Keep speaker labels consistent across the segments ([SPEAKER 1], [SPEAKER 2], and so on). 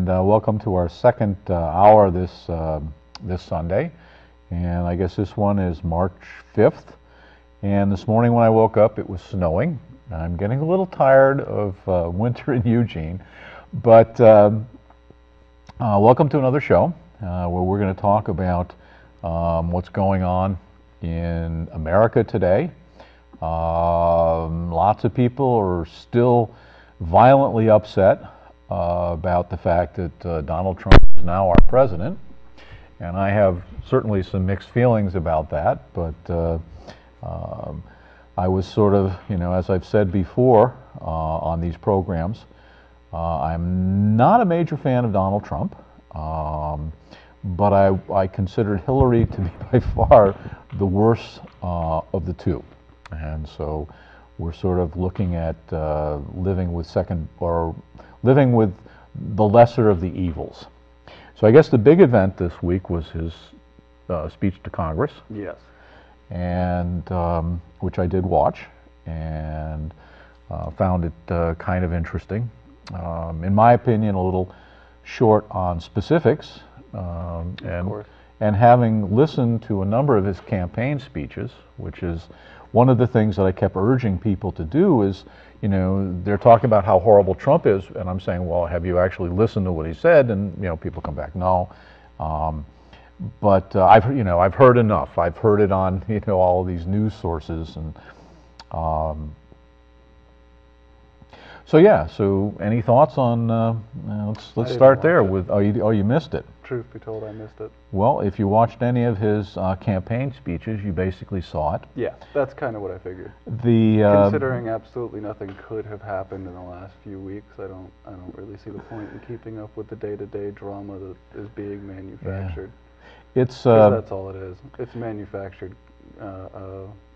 [SPEAKER 1] and welcome to our second hour this Sunday. And I guess this one is March 5th. And this morning when I woke up, it was snowing. I'm getting a little tired of winter in Eugene, but welcome to another show where we're going to talk about what's going on in America today. Lots of people are still violently upset about the fact that Donald Trump is now our president, and I have certainly some mixed feelings about that, but I was sort of, as I've said before on these programs, I'm not a major fan of Donald Trump, but I considered Hillary to be by far the worst of the two. And so we're sort of looking at living with the lesser of the evils. So I guess the big event this week was his speech to Congress.
[SPEAKER 2] Yes.
[SPEAKER 1] And which I did watch and found it kind of interesting. In my opinion, a little short on specifics. And having listened to a number of his campaign speeches, which is one of the things that I kept urging people to do, is, they're talking about how horrible Trump is, and I'm saying, well, have you actually listened to what he said? And people come back, no. But I've heard enough. I've heard it on all of these news sources, and so any thoughts on? Let's start there with. You missed it.
[SPEAKER 2] Truth be told, I missed it.
[SPEAKER 1] Well, if you watched any of his campaign speeches, you basically saw it.
[SPEAKER 2] Yeah, that's kind of what I figured.
[SPEAKER 1] Considering
[SPEAKER 2] absolutely nothing could have happened in the last few weeks, I don't really see the point in keeping up with the day-to-day drama that is being manufactured.
[SPEAKER 1] Yeah. It's
[SPEAKER 2] that's all it is. It's manufactured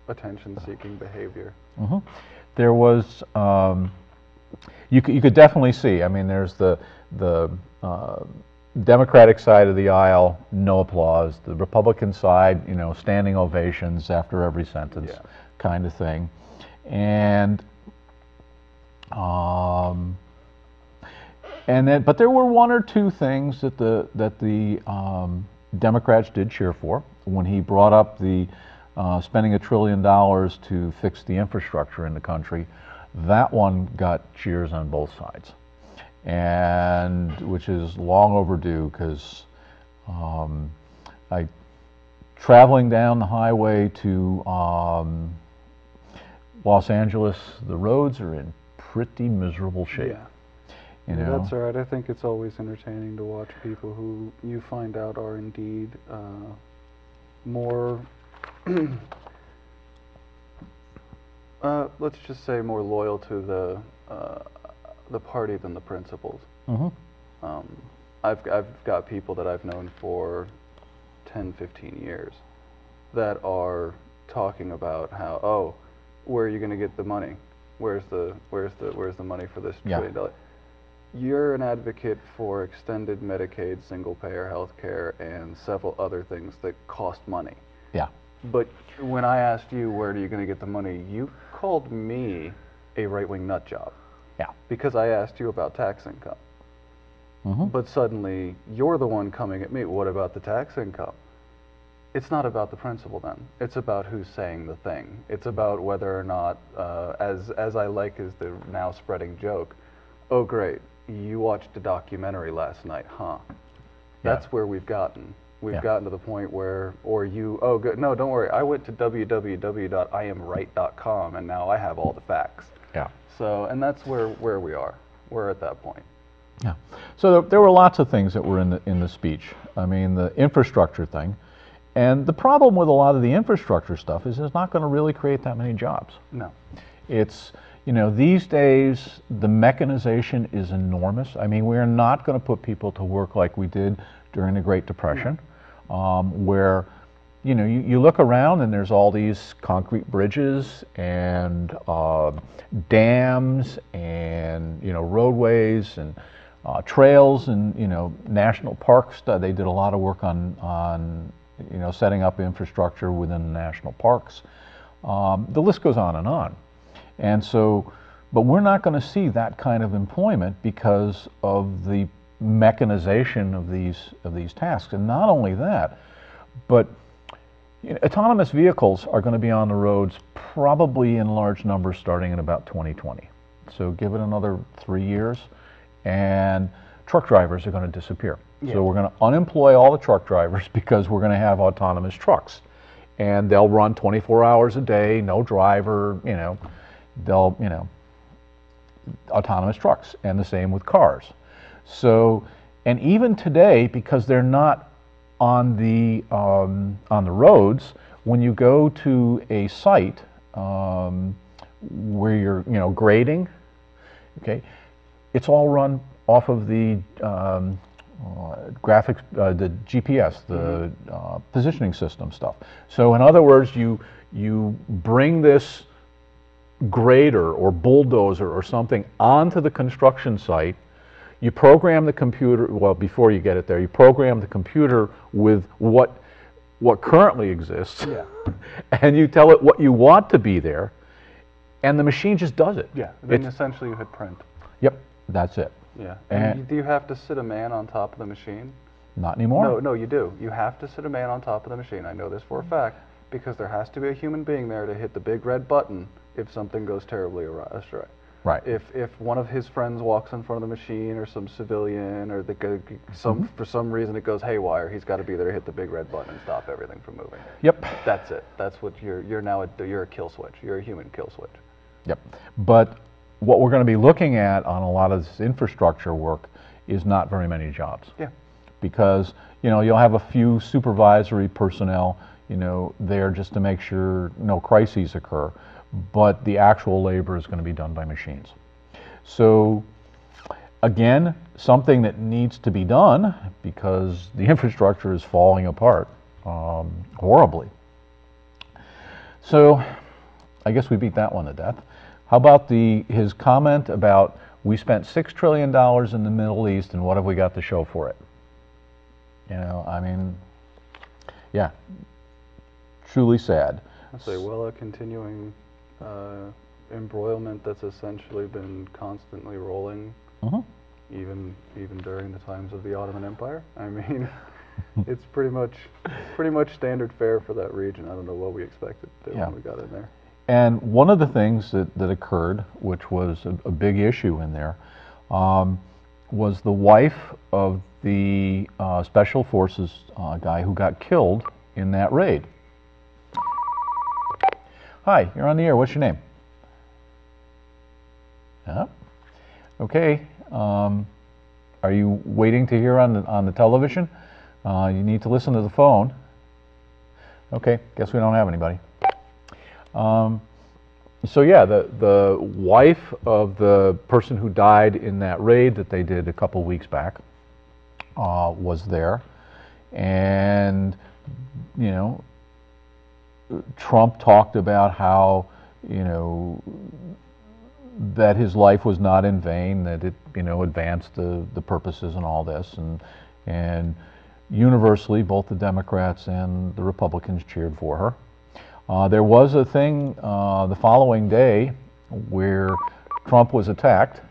[SPEAKER 2] attention-seeking behavior.
[SPEAKER 1] Mm-hmm. There was. You could definitely see. I mean, there's the Democratic side of the aisle, no applause. The Republican side, standing ovations after every sentence, kind of thing. And but there were one or two things that the Democrats did cheer for when he brought up the spending $1 trillion to fix the infrastructure in the country. That one got cheers on both sides, and which is long overdue, because traveling down the highway to Los Angeles, the roads are in pretty miserable shape.
[SPEAKER 2] Yeah. That's all right. I think it's always entertaining to watch people who you find out are indeed more let's just say more loyal to the party than the principles.
[SPEAKER 1] Mm-hmm.
[SPEAKER 2] I've got people that I've known for 10, 15 years that are talking about how, where are you going to get the money? Where's the money for this $1 trillion? You're an advocate for extended Medicaid, single-payer health care, and several other things that cost money.
[SPEAKER 1] Yeah.
[SPEAKER 2] But when I asked you, where are you going to get the money, you called me a right-wing nut job.
[SPEAKER 1] Yeah.
[SPEAKER 2] Because I asked you about tax income.
[SPEAKER 1] Mm-hmm.
[SPEAKER 2] But suddenly, you're the one coming at me, what about the tax income? It's not about the principle then. It's about who's saying the thing. It's about whether or not, as I like is the now spreading joke, oh great, you watched a documentary last night, huh? That's where we've gotten. We've gotten to the point where, no, don't worry, I went to www.iamright.com and now I have all the facts.
[SPEAKER 1] Yeah.
[SPEAKER 2] So, and that's where we are. We're at that point.
[SPEAKER 1] Yeah. So there were lots of things that were in the speech. I mean, the infrastructure thing. And the problem with a lot of the infrastructure stuff is it's not going to really create that many jobs.
[SPEAKER 2] No.
[SPEAKER 1] It's, these days the mechanization is enormous. I mean, we're not going to put people to work like we did during the Great Depression. Where, you look around and there's all these concrete bridges and dams and, roadways and trails and, national parks. They did a lot of work on setting up infrastructure within the national parks. The list goes on. And so, but we're not going to see that kind of employment because of the mechanization of these tasks. And not only that, but autonomous vehicles are going to be on the roads probably in large numbers starting in about 2020. So give it another 3 years, and truck drivers are going to disappear.
[SPEAKER 2] Yeah.
[SPEAKER 1] So we're going to unemploy all the truck drivers because we're going to have autonomous trucks, and they'll run 24 hours a day, no driver. They'll autonomous trucks, and the same with cars. So, and even today, because they're not on the roads, when you go to a site where you're grading, okay, it's all run off of the graphics, the GPS, the positioning system stuff. So in other words, you bring this grader or bulldozer or something onto the construction site. You program the computer, well, before you get it there, you program the computer with what currently exists,
[SPEAKER 2] Yeah.
[SPEAKER 1] and you tell it what you want to be there, and the machine just does it.
[SPEAKER 2] Yeah. Then essentially you hit print.
[SPEAKER 1] Yep, that's it.
[SPEAKER 2] Yeah.
[SPEAKER 1] And
[SPEAKER 2] And do you have to sit a man on top of the machine?
[SPEAKER 1] Not anymore.
[SPEAKER 2] No, you do. You have to sit a man on top of the machine. I know this for a fact because there has to be a human being there to hit the big red button if something goes terribly astray.
[SPEAKER 1] Right.
[SPEAKER 2] If one of his friends walks in front of the machine, or some civilian, or for some reason it goes haywire, he's got to be there to hit the big red button and stop everything from moving.
[SPEAKER 1] Yep.
[SPEAKER 2] That's it. That's what you're now. You're a kill switch. You're a human kill switch.
[SPEAKER 1] Yep. But what we're going to be looking at on a lot of this infrastructure work is not very many jobs.
[SPEAKER 2] Yeah.
[SPEAKER 1] Because you'll have a few supervisory personnel there just to make sure no crises occur, but the actual labor is going to be done by machines. So again, something that needs to be done because the infrastructure is falling apart horribly. So I guess we beat that one to death. How about his comment about we spent $6 trillion in the Middle East and what have we got to show for it? I mean, yeah, truly sad.
[SPEAKER 2] I say, well, a continuing embroilment that's essentially been constantly rolling, even during the times of the Ottoman Empire. I mean, it's pretty much standard fare for that region. I don't know what we expected when we got in there.
[SPEAKER 1] And one of the things that occurred, which was a big issue in there, was the wife of the Special Forces guy who got killed in that raid. Hi, you're on the air. What's your name? Yeah. Okay. Are you waiting to hear on the television? You need to listen to the phone. Okay. Guess we don't have anybody. So yeah, the wife of the person who died in that raid that they did a couple weeks back was there, and Trump talked about how that his life was not in vain, that it advanced the purposes and all this, and universally both the Democrats and the Republicans cheered for her. There was a thing the following day where Trump was attacked.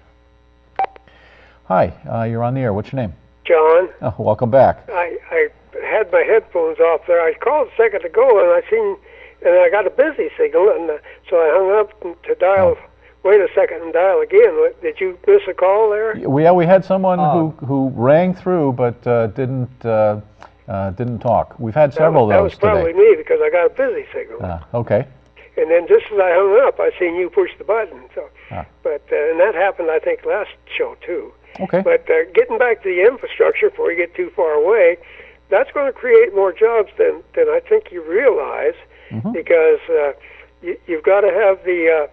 [SPEAKER 1] Hi, you're on the air. What's your name?
[SPEAKER 3] John.
[SPEAKER 1] Oh, welcome back.
[SPEAKER 3] I had my headphones off there. I called a second ago, and I got a busy signal, and so I hung up to dial.
[SPEAKER 1] Oh.
[SPEAKER 3] Wait a second and dial again. Did you miss a call there?
[SPEAKER 1] We had someone who rang through but didn't talk. We've had several of those today.
[SPEAKER 3] That was probably me because I got a busy signal.
[SPEAKER 1] Okay.
[SPEAKER 3] And then just as I hung up, I seen you push the button. So, and that happened, I think, last show too.
[SPEAKER 1] Okay.
[SPEAKER 3] But getting back to the infrastructure before you get too far away, that's going to create more jobs than I think you realize, because you've got to have the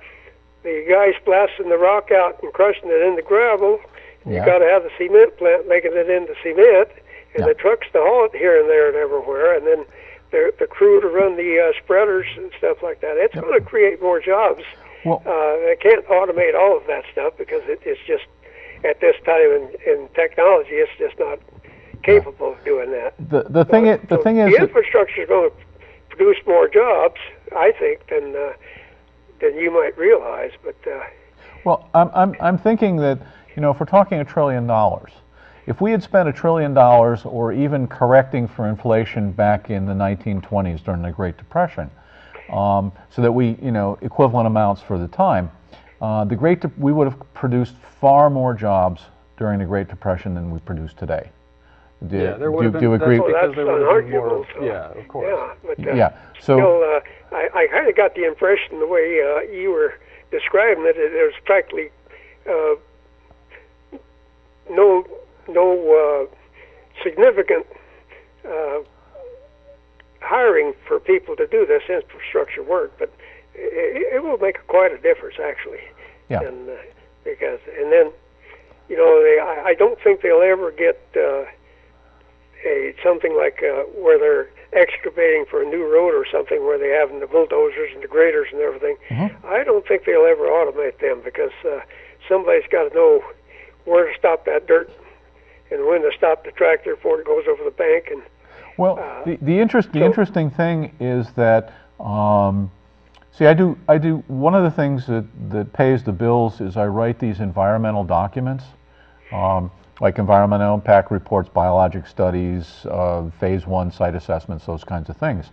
[SPEAKER 3] guys blasting the rock out and crushing it into gravel.
[SPEAKER 1] Yeah.
[SPEAKER 3] You've got to have the cement plant making it into cement, and the trucks to haul it here and there and everywhere, and then the crew to run the spreaders and stuff like that. It's going to create more jobs.
[SPEAKER 1] Well,
[SPEAKER 3] they can't automate all of that stuff because it's just, at this time in technology, it's just not capable of doing that.
[SPEAKER 1] The thing is
[SPEAKER 3] the infrastructure is going to produce more jobs, I think, than you might realize. But
[SPEAKER 1] well, I'm thinking that if we're talking $1 trillion, if we had spent $1 trillion or even correcting for inflation back in the 1920s during the Great Depression, so that we, equivalent amounts for the time, we would have produced far more jobs during the Great Depression than we produce today.
[SPEAKER 2] There would have been.
[SPEAKER 1] Do you agree?
[SPEAKER 3] That's unarguable.
[SPEAKER 2] Yeah, of course.
[SPEAKER 3] Yeah, but
[SPEAKER 1] So
[SPEAKER 3] still, I kind of got the impression the way you were describing it, there's practically no significant hiring for people to do this infrastructure work, but it will make quite a difference, actually.
[SPEAKER 1] Yeah.
[SPEAKER 3] And then, I don't think they'll ever get something like where they're excavating for a new road or something where they have the bulldozers and the graders and everything.
[SPEAKER 1] Mm-hmm.
[SPEAKER 3] I don't think they'll ever automate them because somebody's got to know where to stop that dirt and when to stop the tractor before it goes over the bank. And
[SPEAKER 1] well, the interesting thing is that see, I do one of the things that pays the bills is I write these environmental documents. Like environmental impact reports, biologic studies, phase 1 site assessments, those kinds of things.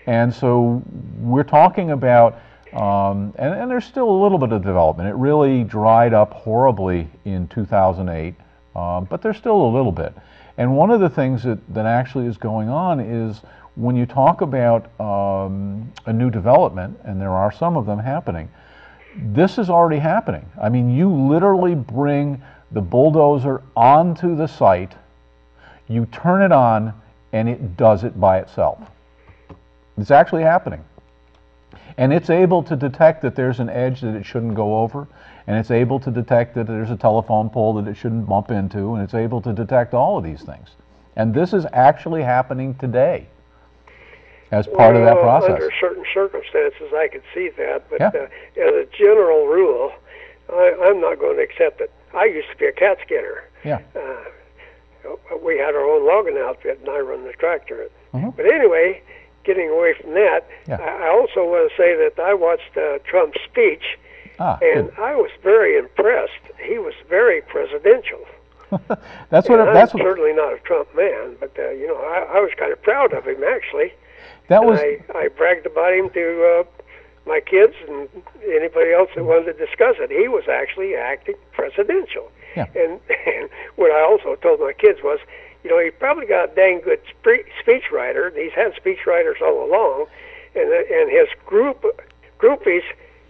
[SPEAKER 1] And so we're talking about, and there's still a little bit of development. It really dried up horribly in 2008, but there's still a little bit. And one of the things that actually is going on is when you talk about a new development, and there are some of them happening, this is already happening. I mean, you literally bring the bulldozer onto the site, you turn it on, and it does it by itself. It's actually happening. And it's able to detect that there's an edge that it shouldn't go over, and it's able to detect that there's a telephone pole that it shouldn't bump into, and it's able to detect all of these things. And this is actually happening today as part of that process.
[SPEAKER 3] Under certain circumstances, I could see that, but
[SPEAKER 1] Yeah.
[SPEAKER 3] As a general rule, I'm not going to accept it. I used to be a cat skinner.
[SPEAKER 1] Yeah.
[SPEAKER 3] We had our own logging outfit, and I run the tractor.
[SPEAKER 1] Mhm.
[SPEAKER 3] But anyway, getting away from that,
[SPEAKER 1] Yeah.
[SPEAKER 3] I also want to say that I watched Trump's speech, and
[SPEAKER 1] Good.
[SPEAKER 3] I was very impressed. He was very presidential.
[SPEAKER 1] That's
[SPEAKER 3] And
[SPEAKER 1] what.
[SPEAKER 3] I'm
[SPEAKER 1] That's what.
[SPEAKER 3] certainly not a Trump man, but I was kind of proud of him actually.
[SPEAKER 1] That
[SPEAKER 3] And
[SPEAKER 1] was.
[SPEAKER 3] I bragged about him to my kids and anybody else that wanted to discuss it. He was actually acting presidential.
[SPEAKER 1] Yeah.
[SPEAKER 3] And what I also told my kids was, he probably got a dang good speech writer. And he's had speech writers all along, and his groupies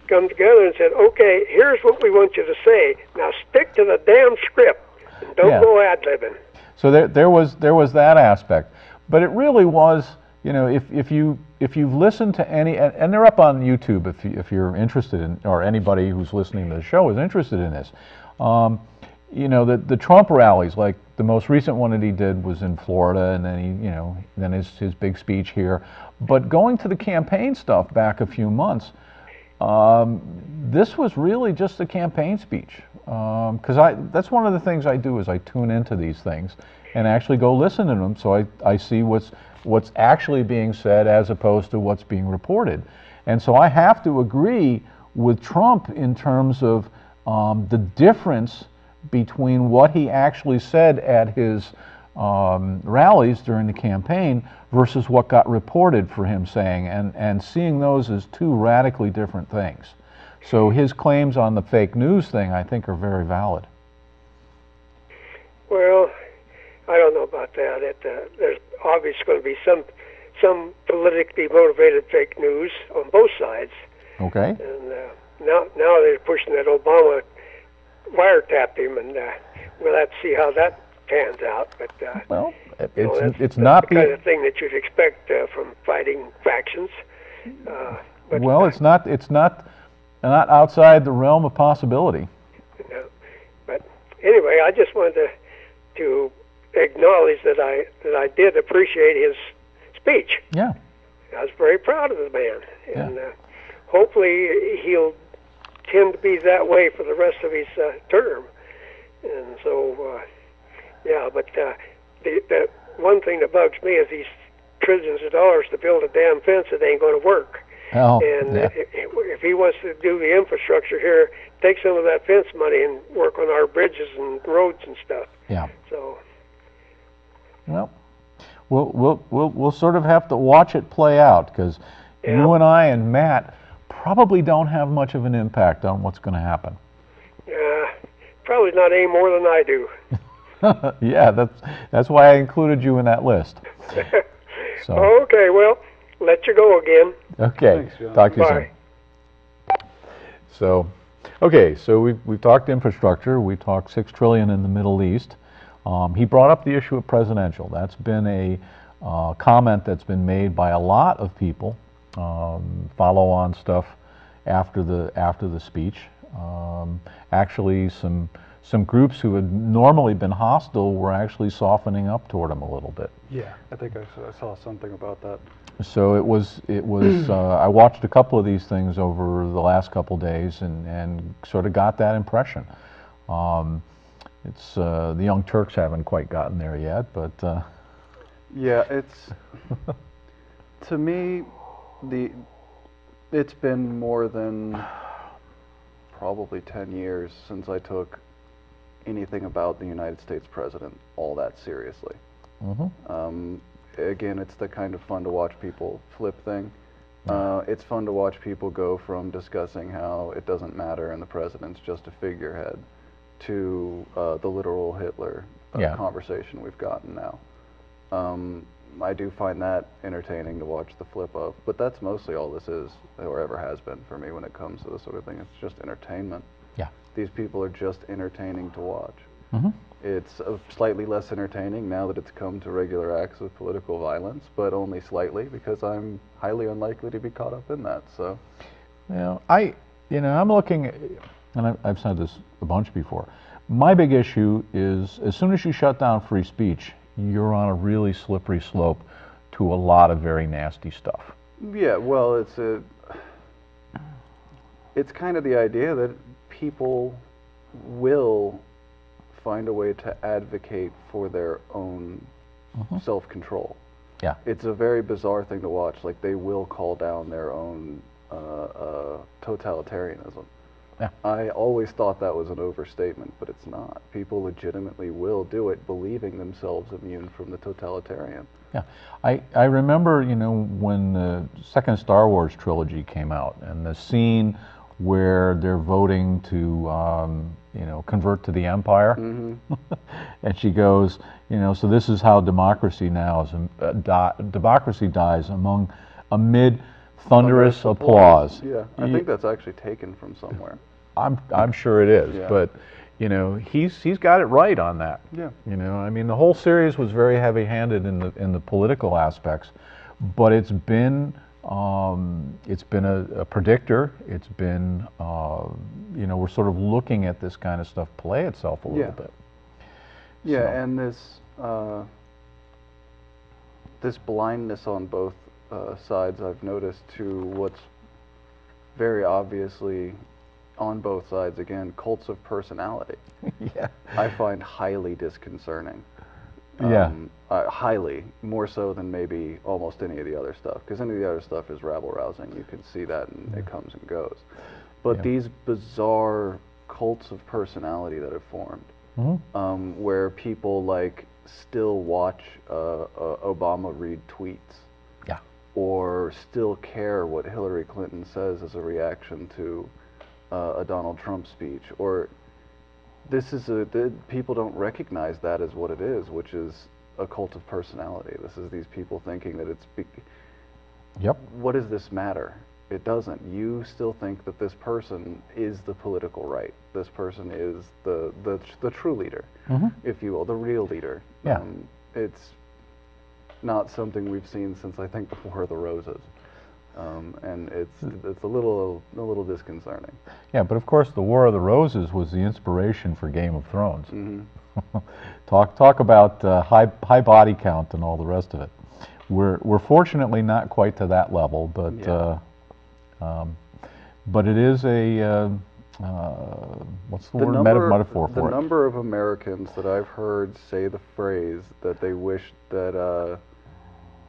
[SPEAKER 3] come together and said, "Okay, here's what we want you to say. Now stick to the damn script. And don't
[SPEAKER 1] Yeah.
[SPEAKER 3] go ad-libbing."
[SPEAKER 1] So there was that aspect, but it really was. If you've listened to any, and they're up on YouTube if you're interested in, or anybody who's listening to the show is interested in this. The Trump rallies, like the most recent one that he did was in Florida, and then then his big speech here. But going to the campaign stuff back a few months, this was really just a campaign speech. Because that's one of the things I do is I tune into these things and actually go listen to them, so I see what's actually being said as opposed to what's being reported. And so I have to agree with Trump in terms of the difference between what he actually said at his rallies during the campaign versus what got reported for him saying, and seeing those as two radically different things. So his claims on the fake news thing, I think, are very valid.
[SPEAKER 3] Well, I don't know about that. There's obviously going to be some politically motivated fake news on both sides.
[SPEAKER 1] Okay.
[SPEAKER 3] And now they're pushing that Obama wiretapped him, and we'll have to see how that pans out. But
[SPEAKER 1] Well,
[SPEAKER 3] that's
[SPEAKER 1] it's not
[SPEAKER 3] the kind of thing that you'd expect from fighting factions. But,
[SPEAKER 1] well, it's not outside the realm of possibility.
[SPEAKER 3] But anyway, I just wanted to acknowledge that I did appreciate his speech.
[SPEAKER 1] Yeah.
[SPEAKER 3] I was very proud of the man, and hopefully he'll tend to be that way for the rest of his term. And so, but the one thing that bugs me is these trillions of dollars to build a damn fence that ain't going to work.
[SPEAKER 1] Oh,
[SPEAKER 3] And
[SPEAKER 1] yeah.
[SPEAKER 3] if he wants to do the infrastructure here, take some of that fence money and work on our bridges and roads and stuff.
[SPEAKER 1] Yeah.
[SPEAKER 3] So,
[SPEAKER 1] Well, we'll sort of have to watch it play out, because
[SPEAKER 3] yeah.
[SPEAKER 1] you and I and Matt probably don't have much of an impact on what's going to happen.
[SPEAKER 3] Probably not any more than I do.
[SPEAKER 1] Yeah, that's why I included you in that list. So,
[SPEAKER 3] Okay, well, let you go again.
[SPEAKER 1] okay,
[SPEAKER 2] Thanks, John.
[SPEAKER 1] talk to you
[SPEAKER 3] Bye.
[SPEAKER 1] soon. So, okay, so we've talked infrastructure, we talked $6 trillion in the Middle East. He brought up the issue of presidential. That's been a comment that's been made by a lot of people. Follow-on stuff after the speech. Actually, some groups who had normally been hostile were actually softening up toward him a little bit.
[SPEAKER 2] Yeah, I think I saw something about that.
[SPEAKER 1] So it was. I watched a couple of these things over the last couple days, and sort of got that impression. It's the Young Turks haven't quite gotten there yet, but
[SPEAKER 2] Yeah, it's to me it's been more than probably 10 years since I took anything about the United States president all that seriously. Again, it's the kind of fun to watch people flip thing. It's fun to watch people go from discussing how it doesn't matter and the president's just a figurehead to the literal Hitler
[SPEAKER 1] Yeah.
[SPEAKER 2] conversation we've gotten now. I do find that entertaining to watch the flip of, but that's mostly all this is, or ever has been for me when it comes to this sort of thing. It's just entertainment.
[SPEAKER 1] yeah.
[SPEAKER 2] These people are just entertaining to watch.
[SPEAKER 1] Mhm.
[SPEAKER 2] It's slightly less entertaining now that it's come to regular acts of political violence, but only slightly, because I'm highly unlikely to be caught up in that. So,
[SPEAKER 1] Well, I'm looking, and I've said this a bunch before. My big issue is, as soon as you shut down free speech, you're on a really slippery slope to a lot of very nasty stuff.
[SPEAKER 2] yeah, well, it's kind of the idea that people will find a way to advocate for their own self-control.
[SPEAKER 1] Yeah.
[SPEAKER 2] It's a very bizarre thing to watch. Like, they will call down their own totalitarianism.
[SPEAKER 1] Yeah.
[SPEAKER 2] I always thought that was an overstatement, but it's not. People legitimately will do it, believing themselves immune from the totalitarian.
[SPEAKER 1] Yeah, I remember, when the second Star Wars trilogy came out, and the scene where they're voting to, convert to the Empire, and she goes, so this is how democracy now is. Democracy dies amid thunderous applause.
[SPEAKER 2] Yeah, I think that's actually taken from somewhere.
[SPEAKER 1] I'm sure it is,
[SPEAKER 2] Yeah.
[SPEAKER 1] but he's got it right on that.
[SPEAKER 2] Yeah.
[SPEAKER 1] I mean, the whole series was very heavy-handed in the political aspects, but it's been a predictor. It's been we're sort of looking at this kind of stuff play itself a little bit.
[SPEAKER 2] Yeah,
[SPEAKER 1] So-
[SPEAKER 2] and this blindness on both sides I've noticed to what's very obviously on both sides, again, cults of personality,
[SPEAKER 1] Yeah.
[SPEAKER 2] I find highly disconcerting.
[SPEAKER 1] Yeah.
[SPEAKER 2] Highly, more so than maybe almost any of the other stuff, because any of the other stuff is rabble-rousing. You can see that, and it comes and goes. But
[SPEAKER 1] Yeah.
[SPEAKER 2] these bizarre cults of personality that have formed, where people like still watch Obama read tweets,
[SPEAKER 1] Yeah.
[SPEAKER 2] or still care what Hillary Clinton says as a reaction to a Donald Trump speech, or people don't recognize that as what it is, which is a cult of personality. This is these people thinking that
[SPEAKER 1] Yep.
[SPEAKER 2] what does this matter? It doesn't. You still think that this person is the political right. This person is the true leader, if you will, the real leader.
[SPEAKER 1] Yeah.
[SPEAKER 2] It's not something we've seen since, I think, the War of the Roses. And it's a little disconcerting.
[SPEAKER 1] Yeah, but of course, the War of the Roses was the inspiration for Game of Thrones. Talk about high body count and all the rest of it. We're fortunately not quite to that level, but but it is a what's the word? Metaphor
[SPEAKER 2] The
[SPEAKER 1] for it.
[SPEAKER 2] number of Americans that I've heard say the phrase that they wish that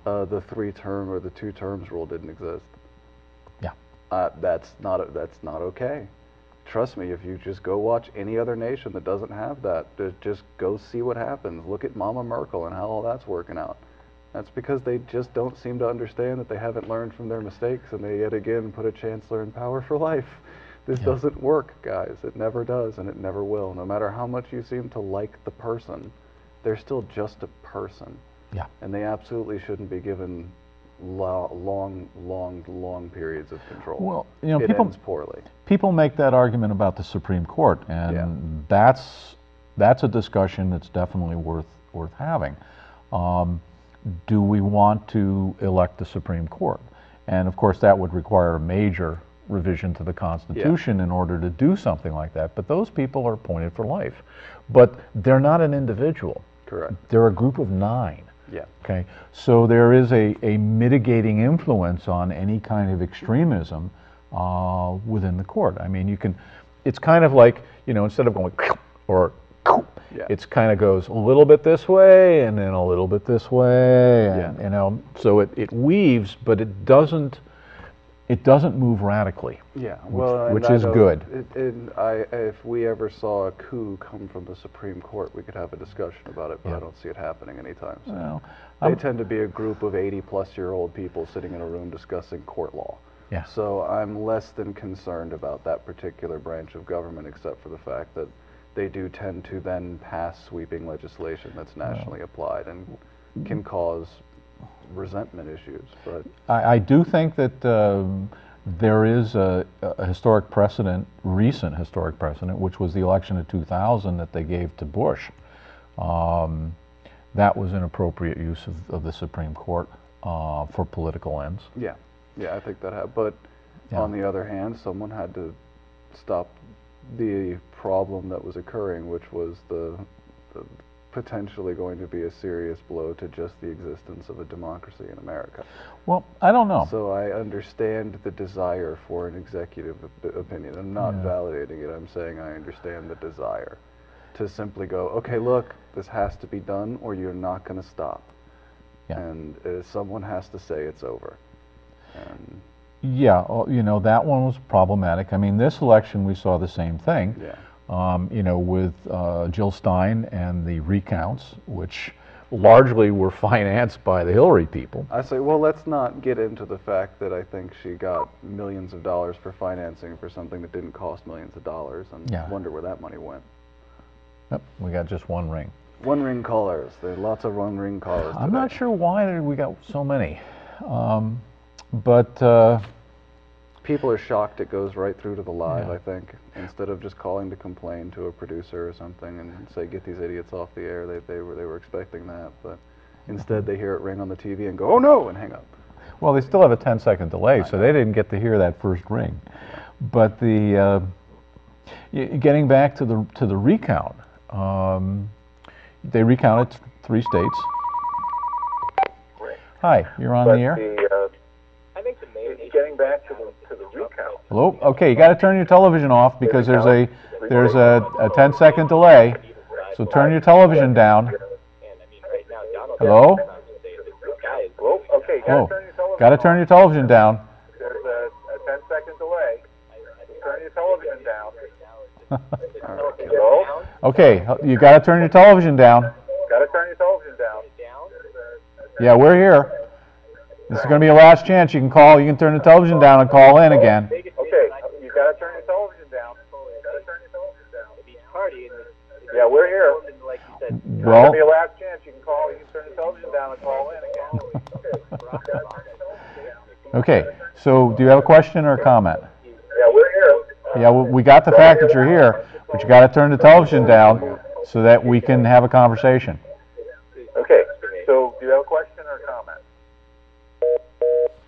[SPEAKER 2] the 3-term or the 2 terms rule didn't exist. That's not okay. Trust me, if you just go watch any other nation that doesn't have that, just go see what happens. Look at Mama Merkel and how all that's working out. That's because they just don't seem to understand that they haven't learned from their mistakes, and they yet again put a chancellor in power for life. This doesn't work, guys. It never does, and it never will. No matter how much you seem to like the person, they're still just a person.
[SPEAKER 1] Yeah.
[SPEAKER 2] And they absolutely shouldn't be given long periods of control.
[SPEAKER 1] Well, you know,
[SPEAKER 2] it
[SPEAKER 1] people
[SPEAKER 2] ends poorly.
[SPEAKER 1] People make that argument about the Supreme Court, and that's a discussion that's definitely worth having. Do we want to elect the Supreme Court? And of course, that would require a major revision to the Constitution in order to do something like that. But those people are appointed for life. But they're not an individual.
[SPEAKER 2] Correct.
[SPEAKER 1] They're a group of 9.
[SPEAKER 2] Yeah.
[SPEAKER 1] Okay. So there is a mitigating influence on any kind of extremism within the court. I mean, it's kind of like, you know, instead of going or it's kind of goes a little bit this way and then a little bit this way, and you know, so it weaves, but it doesn't move radically. Yeah, which is good.
[SPEAKER 2] If we ever saw a coup come from the Supreme Court, we could have a discussion about it, but I don't see it happening anytime soon. Well, they tend to be a group of 80-plus-year-old people sitting in a room discussing court law.
[SPEAKER 1] Yeah.
[SPEAKER 2] So I'm less than concerned about that particular branch of government, except for the fact that they do tend to then pass sweeping legislation that's nationally applied and can cause resentment issues. But
[SPEAKER 1] I do think that there is a historic precedent, recent historic precedent, which was the election of 2000 that they gave to Bush. That was inappropriate use of the Supreme Court for political ends.
[SPEAKER 2] Yeah, I think that happened. But on the other hand, someone had to stop the problem that was occurring, which was the potentially going to be a serious blow to just the existence of a democracy in America.
[SPEAKER 1] Well, I don't know.
[SPEAKER 2] So I understand the desire for an executive opinion. I'm not validating it. I'm saying I understand the desire to simply go, okay, look, this has to be done or you're not going to stop. Yeah. And someone has to say it's over. And
[SPEAKER 1] yeah, you know, that one was problematic. I mean, this election we saw the same thing.
[SPEAKER 2] Yeah.
[SPEAKER 1] You know, with Jill Stein and the recounts, which largely were financed by the Hillary people.
[SPEAKER 2] I say, well, let's not get into the fact that I think she got millions of dollars for financing for something that didn't cost millions of dollars, and wonder where that money went.
[SPEAKER 1] Yep, we got just one ring.
[SPEAKER 2] One ring callers. There are lots of one ring callers
[SPEAKER 1] I'm
[SPEAKER 2] today.
[SPEAKER 1] not sure why we got so many, but
[SPEAKER 2] people are shocked it goes right through to the live, I think. Instead of just calling to complain to a producer or something and say, get these idiots off the air, they were expecting that. But instead they hear it ring on the TV and go, oh no, and hang up.
[SPEAKER 1] Well, they still have a 10-second delay, so they didn't get to hear that first ring. But getting back to the recount, they recounted 3 states. Hi, you're on the air.
[SPEAKER 4] I think the main getting back to the recount.
[SPEAKER 1] Hello. Okay, you got to turn your television off because there's a 10-second delay. So turn your television down. Hello.
[SPEAKER 4] Okay.
[SPEAKER 1] Got to turn your television down.
[SPEAKER 4] There's a 10-second delay. Turn your television down. Hello.
[SPEAKER 1] Okay, you got to turn your television down.
[SPEAKER 4] Got to turn your television down.
[SPEAKER 1] Yeah, we're here. This is going to be your last chance. You can call. You can turn the television down and call in again.
[SPEAKER 4] Okay, you got to turn your television down. Yeah, we're here.
[SPEAKER 1] Well,
[SPEAKER 4] It'll be your last chance. You can call. You can turn the television down and call in again.
[SPEAKER 1] Okay. So, do you have a question or a comment?
[SPEAKER 4] Yeah, we're here.
[SPEAKER 1] Yeah, well, we got the fact that you're here, but you got to turn the television down so that we can have a conversation.
[SPEAKER 4] Okay. So, do you have a question or a comment?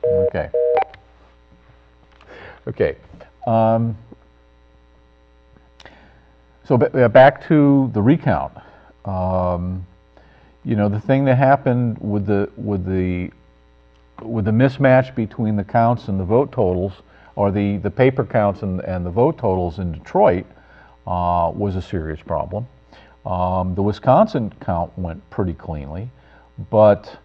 [SPEAKER 1] Okay. Okay. So back to the recount. You know, the thing that happened with the mismatch between the counts and the vote totals, or the paper counts and the vote totals in Detroit, was a serious problem. The Wisconsin count went pretty cleanly, but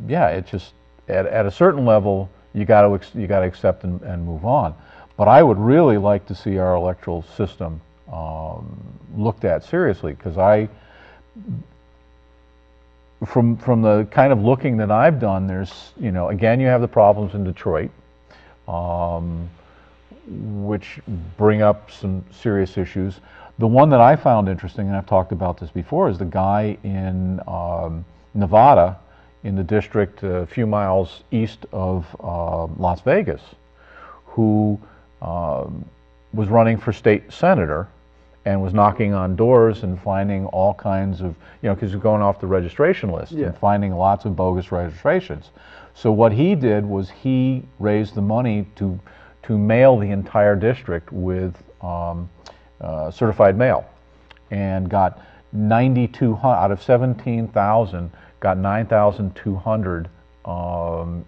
[SPEAKER 1] yeah, it just at a certain level you got to accept and move on. But I would really like to see our electoral system looked at seriously, because from the kind of looking that I've done, there's, again, you have the problems in Detroit, which bring up some serious issues. The one that I found interesting, and I've talked about this before, is the guy in Nevada, in the district a few miles east of Las Vegas, who was running for state senator and was knocking on doors and finding all kinds of, because he's going off the registration list, and finding lots of bogus registrations. So what he did was he raised the money to mail the entire district with certified mail, and got 9,200 out of 17,000, got 9,200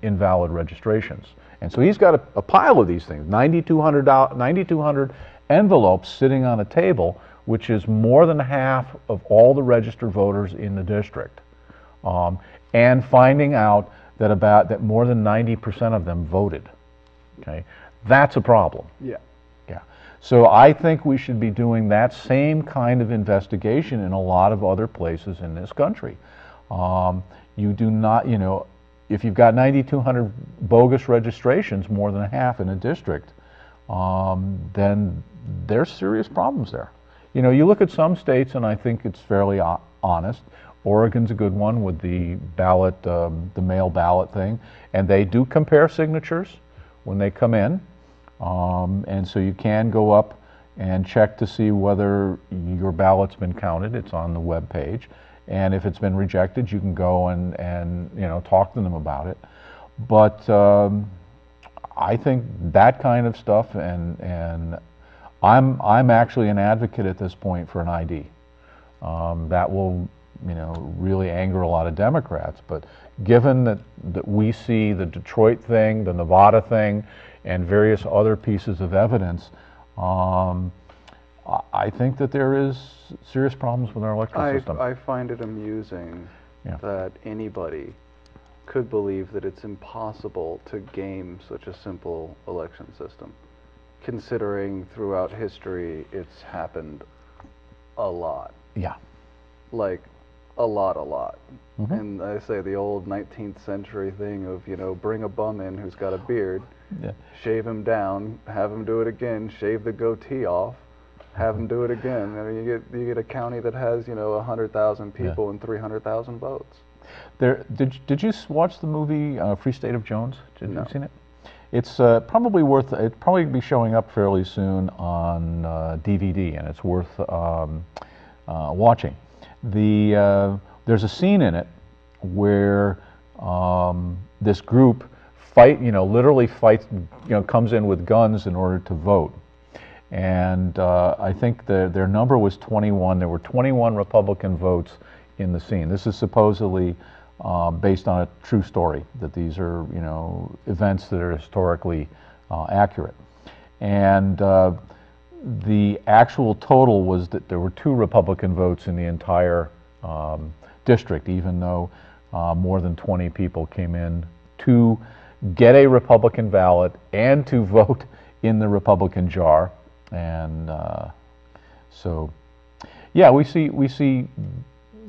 [SPEAKER 1] invalid registrations. And so he's got a pile of these things, 9,200 envelopes sitting on a table, which is more than half of all the registered voters in the district, and finding out that more than 90% of them voted. Okay, that's a problem.
[SPEAKER 2] Yeah.
[SPEAKER 1] Yeah. So I think we should be doing that same kind of investigation in a lot of other places in this country. You do not, if you've got 9,200 bogus registrations, more than half in a district, then there's serious problems there. You look at some states, and I think it's fairly honest. Oregon's a good one with the ballot, the mail ballot thing, and they do compare signatures when they come in, and so you can go up and check to see whether your ballot's been counted. It's on the web page, and if it's been rejected, you can go and talk to them about it. But I think that kind of stuff, and I'm actually an advocate at this point for an ID. That will really anger a lot of Democrats. But given that we see the Detroit thing, the Nevada thing, and various other pieces of evidence, I think that there is serious problems with our electoral system.
[SPEAKER 2] I find it amusing that anybody could believe that it's impossible to game such a simple election system, considering throughout history it's happened a lot.
[SPEAKER 1] Yeah.
[SPEAKER 2] Like, a lot.
[SPEAKER 1] Mm-hmm.
[SPEAKER 2] And I say the old 19th century thing of, bring a bum in who's got a beard, shave him down, have him do it again, shave the goatee off, have him do it again. I mean, you get a county that has, 100,000 people and 300,000 votes.
[SPEAKER 1] Did you watch the movie Free State of Jones? Have
[SPEAKER 2] No.
[SPEAKER 1] you seen it? It's it'd probably be showing up fairly soon on DVD, and it's worth watching. There's a scene in it where this group literally fights, comes in with guns in order to vote. And I think their number was 21. There were 21 Republican votes in the scene. This is supposedly based on a true story, that these are, events that are historically accurate. And the actual total was that there were 2 Republican votes in the entire district, even though more than 20 people came in to get a Republican ballot and to vote in the Republican jar. And so, yeah, we see.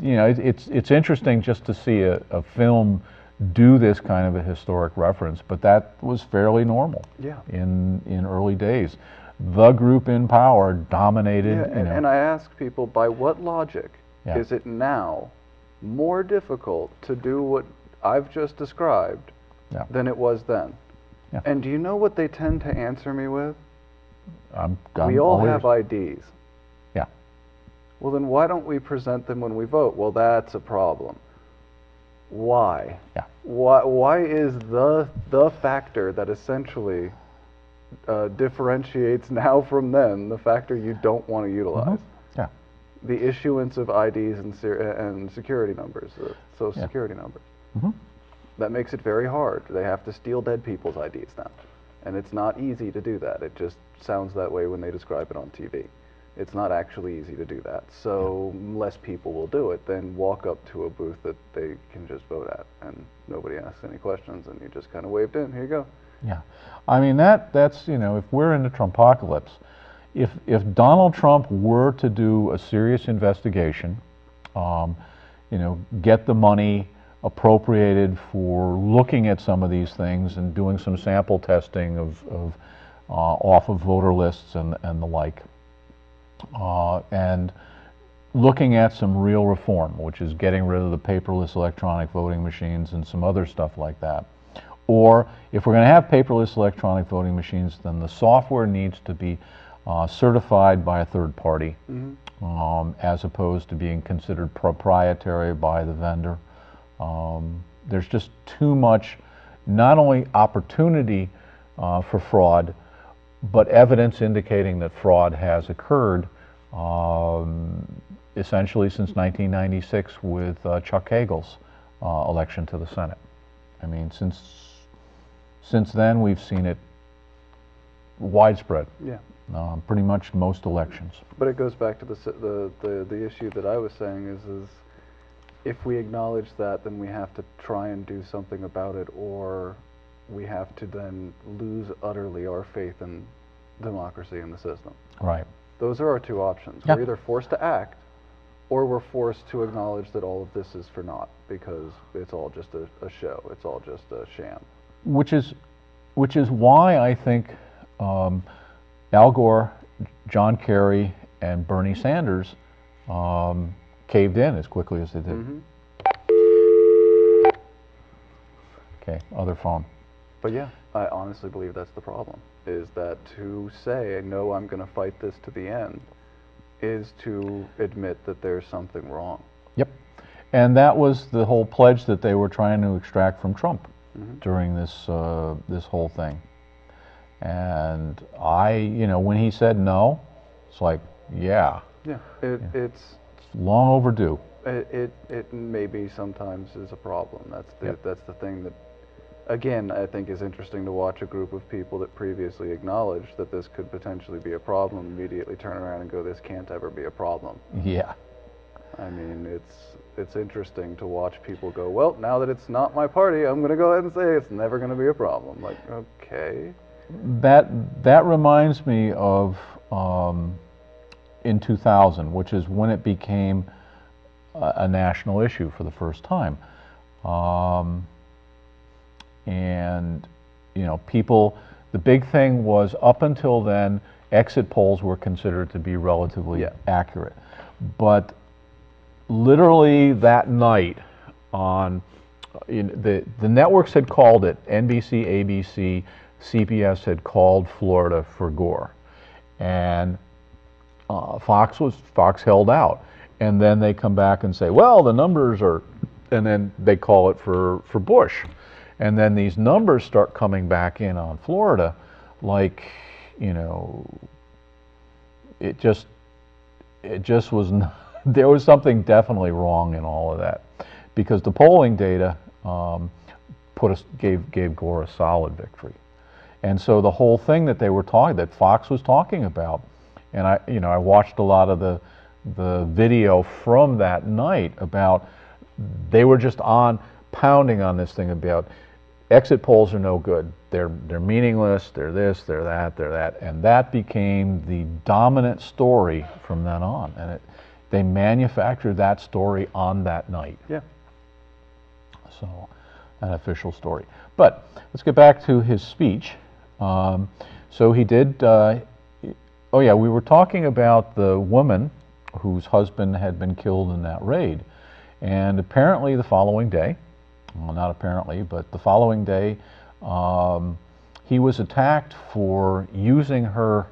[SPEAKER 1] It's interesting just to see a film do this kind of a historic reference, but that was fairly normal.
[SPEAKER 2] Yeah.
[SPEAKER 1] In early days, the group in power dominated.
[SPEAKER 2] Yeah, and I ask people, by what logic is it now more difficult to do what I've just described than it was then?
[SPEAKER 1] Yeah.
[SPEAKER 2] And do you know what they tend to answer me with? We
[SPEAKER 1] all
[SPEAKER 2] all have IDs.
[SPEAKER 1] Yeah.
[SPEAKER 2] Well, then why don't we present them when we vote? Well, that's a problem. Why?
[SPEAKER 1] Yeah.
[SPEAKER 2] Why is the factor that essentially differentiates now from then the factor you don't want to utilize?
[SPEAKER 1] Mm-hmm. Yeah.
[SPEAKER 2] The issuance of IDs and security numbers, social security numbers.
[SPEAKER 1] Mm-hmm.
[SPEAKER 2] That makes it very hard. They have to steal dead people's IDs now. And it's not easy to do that. It just sounds that way when they describe it on TV. It's not actually easy to do that. So less people will do it than walk up to a booth that they can just vote at, and nobody asks any questions, and you just kind of waved in, here you go.
[SPEAKER 1] Yeah. I mean, that's, you know, if we're in the Trumpocalypse, if Donald Trump were to do a serious investigation, um, you know, get the money appropriated for looking at some of these things and doing some sample testing of off of voter lists and the like, and looking at some real reform, which is getting rid of the paperless electronic voting machines and some other stuff like that. Or if we're going to have paperless electronic voting machines, then the software needs to be certified by a third party, as opposed to being considered proprietary by the vendor. There's just too much, not only opportunity for fraud, but evidence indicating that fraud has occurred, essentially since 1996 with Chuck Hagel's election to the Senate. I mean, since then we've seen it widespread.
[SPEAKER 2] Yeah.
[SPEAKER 1] Pretty much most elections.
[SPEAKER 2] But it goes back to the issue that I was saying is if we acknowledge that, then we have to try and do something about it, or we have to then lose utterly our faith in democracy and the system.
[SPEAKER 1] Right.
[SPEAKER 2] Those are our two options.
[SPEAKER 1] Yeah.
[SPEAKER 2] We're either forced to act, or we're forced to acknowledge that all of this is for naught, because it's all just a show. It's all just a sham.
[SPEAKER 1] Which is why I think Al Gore, John Kerry, and Bernie Sanders caved in as quickly as they did.
[SPEAKER 2] Mm-hmm.
[SPEAKER 1] Okay, other phone.
[SPEAKER 2] But yeah, I honestly believe that's the problem, is that to say, no, I'm going to fight this to the end, is to admit that there's something wrong.
[SPEAKER 1] Yep. And that was the whole pledge that they were trying to extract from Trump during this this whole thing. And you know, when he said no, it's like, yeah.
[SPEAKER 2] Yeah,
[SPEAKER 1] It's long overdue.
[SPEAKER 2] it maybe sometimes is a problem. That's the thing that, again, I think is interesting to watch a group of people that previously acknowledged that this could potentially be a problem immediately turn around and go, this can't ever be a problem.
[SPEAKER 1] Yeah.
[SPEAKER 2] I mean, it's interesting to watch people go, well, now that it's not my party, I'm going to go ahead and say it's never going to be a problem. Like, okay.
[SPEAKER 1] That reminds me of in 2000, which is when it became a national issue for the first time. And, you know, the big thing was, up until then, exit polls were considered to be relatively accurate. But literally that night, the networks had called it, NBC, ABC, CBS had called Florida for Gore. And Fox held out. And then they come back and say, well, the numbers are, and then they call it for Bush. And then these numbers start coming back in on Florida, like, you know, it just was, there was something definitely wrong in all of that, because the polling data gave Gore a solid victory. And so the whole thing that that Fox was talking about, and I watched a lot of the video from that night about, they were just pounding on this thing about exit polls are no good. They're meaningless. They're this. They're that. And that became the dominant story from then on. And they manufactured that story on that night.
[SPEAKER 2] Yeah.
[SPEAKER 1] So, an official story. But let's get back to his speech. So he did. Oh yeah, we were talking about the woman whose husband had been killed in that raid, and apparently the following day. Well, not apparently, but the following day, he was attacked for using her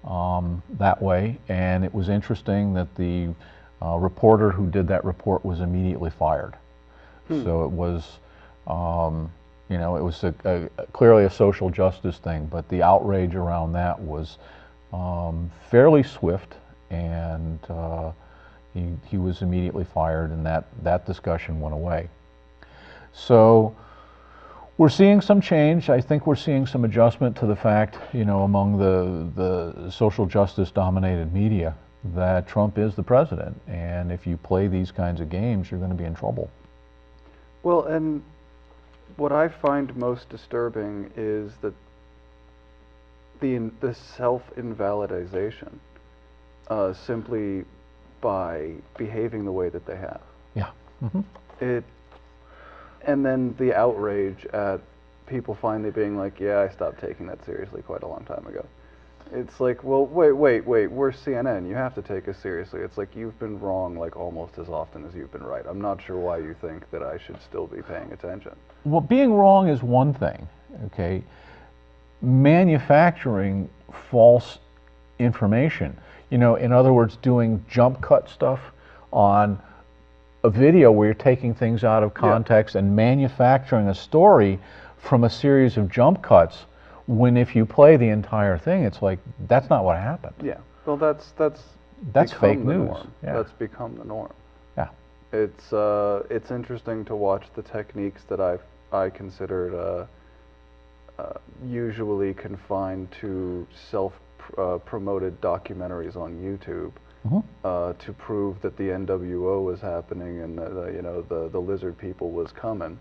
[SPEAKER 1] that way, and it was interesting that the reporter who did that report was immediately fired. So it was, you know, it was clearly a social justice thing, but the outrage around that was fairly swift, and he was immediately fired, and that discussion went away. So we're seeing some change. I think we're seeing some adjustment to the fact, you know, among the social justice dominated media, that Trump is the president, and if you play these kinds of games, you're going to be in trouble.
[SPEAKER 2] Well, and What I find most disturbing is that the self-invalidization simply by behaving the way that they have.
[SPEAKER 1] Yeah. Hmm.
[SPEAKER 2] It, and then the outrage at people finally being like, yeah, I stopped taking that seriously quite a long time ago. It's like, well, wait, we're CNN. You have to take us seriously. It's like you've been wrong like almost as often as you've been right. I'm not sure why you think that I should still be paying attention.
[SPEAKER 1] Well, being wrong is one thing, okay? Manufacturing false information, you know, in other words, doing jump cut stuff on a video where you're taking things out of context and manufacturing a story from a series of jump cuts, when if you play the entire thing, it's like, that's not what happened.
[SPEAKER 2] Yeah. Well, that's
[SPEAKER 1] That's
[SPEAKER 2] become
[SPEAKER 1] fake
[SPEAKER 2] the
[SPEAKER 1] news.
[SPEAKER 2] norm.
[SPEAKER 1] Yeah.
[SPEAKER 2] That's become the norm.
[SPEAKER 1] Yeah.
[SPEAKER 2] It's interesting to watch the techniques that I considered usually confined to self-promoted documentaries on YouTube to prove that the NWO was happening and the lizard people was coming.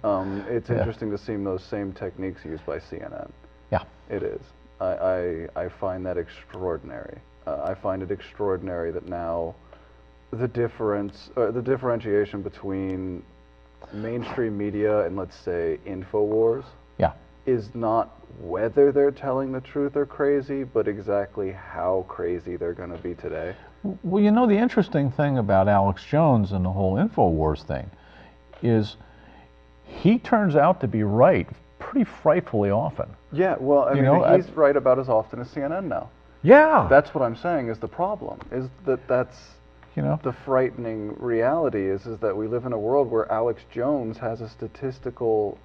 [SPEAKER 2] It's interesting to see those same techniques used by CNN.
[SPEAKER 1] Yeah.
[SPEAKER 2] It is. I find that extraordinary. I find it extraordinary that now the differentiation between mainstream media and, let's say, InfoWars
[SPEAKER 1] Yeah.
[SPEAKER 2] is not whether they're telling the truth or crazy, but exactly how crazy they're going to be today.
[SPEAKER 1] Well, you know, the interesting thing about Alex Jones and the whole InfoWars thing is he turns out to be right pretty frightfully often.
[SPEAKER 2] Yeah, well, I mean, he's right about as often as CNN now.
[SPEAKER 1] Yeah.
[SPEAKER 2] That's what I'm saying is the problem, is that's
[SPEAKER 1] you know,
[SPEAKER 2] the frightening reality is that we live in a world where Alex Jones has a statistical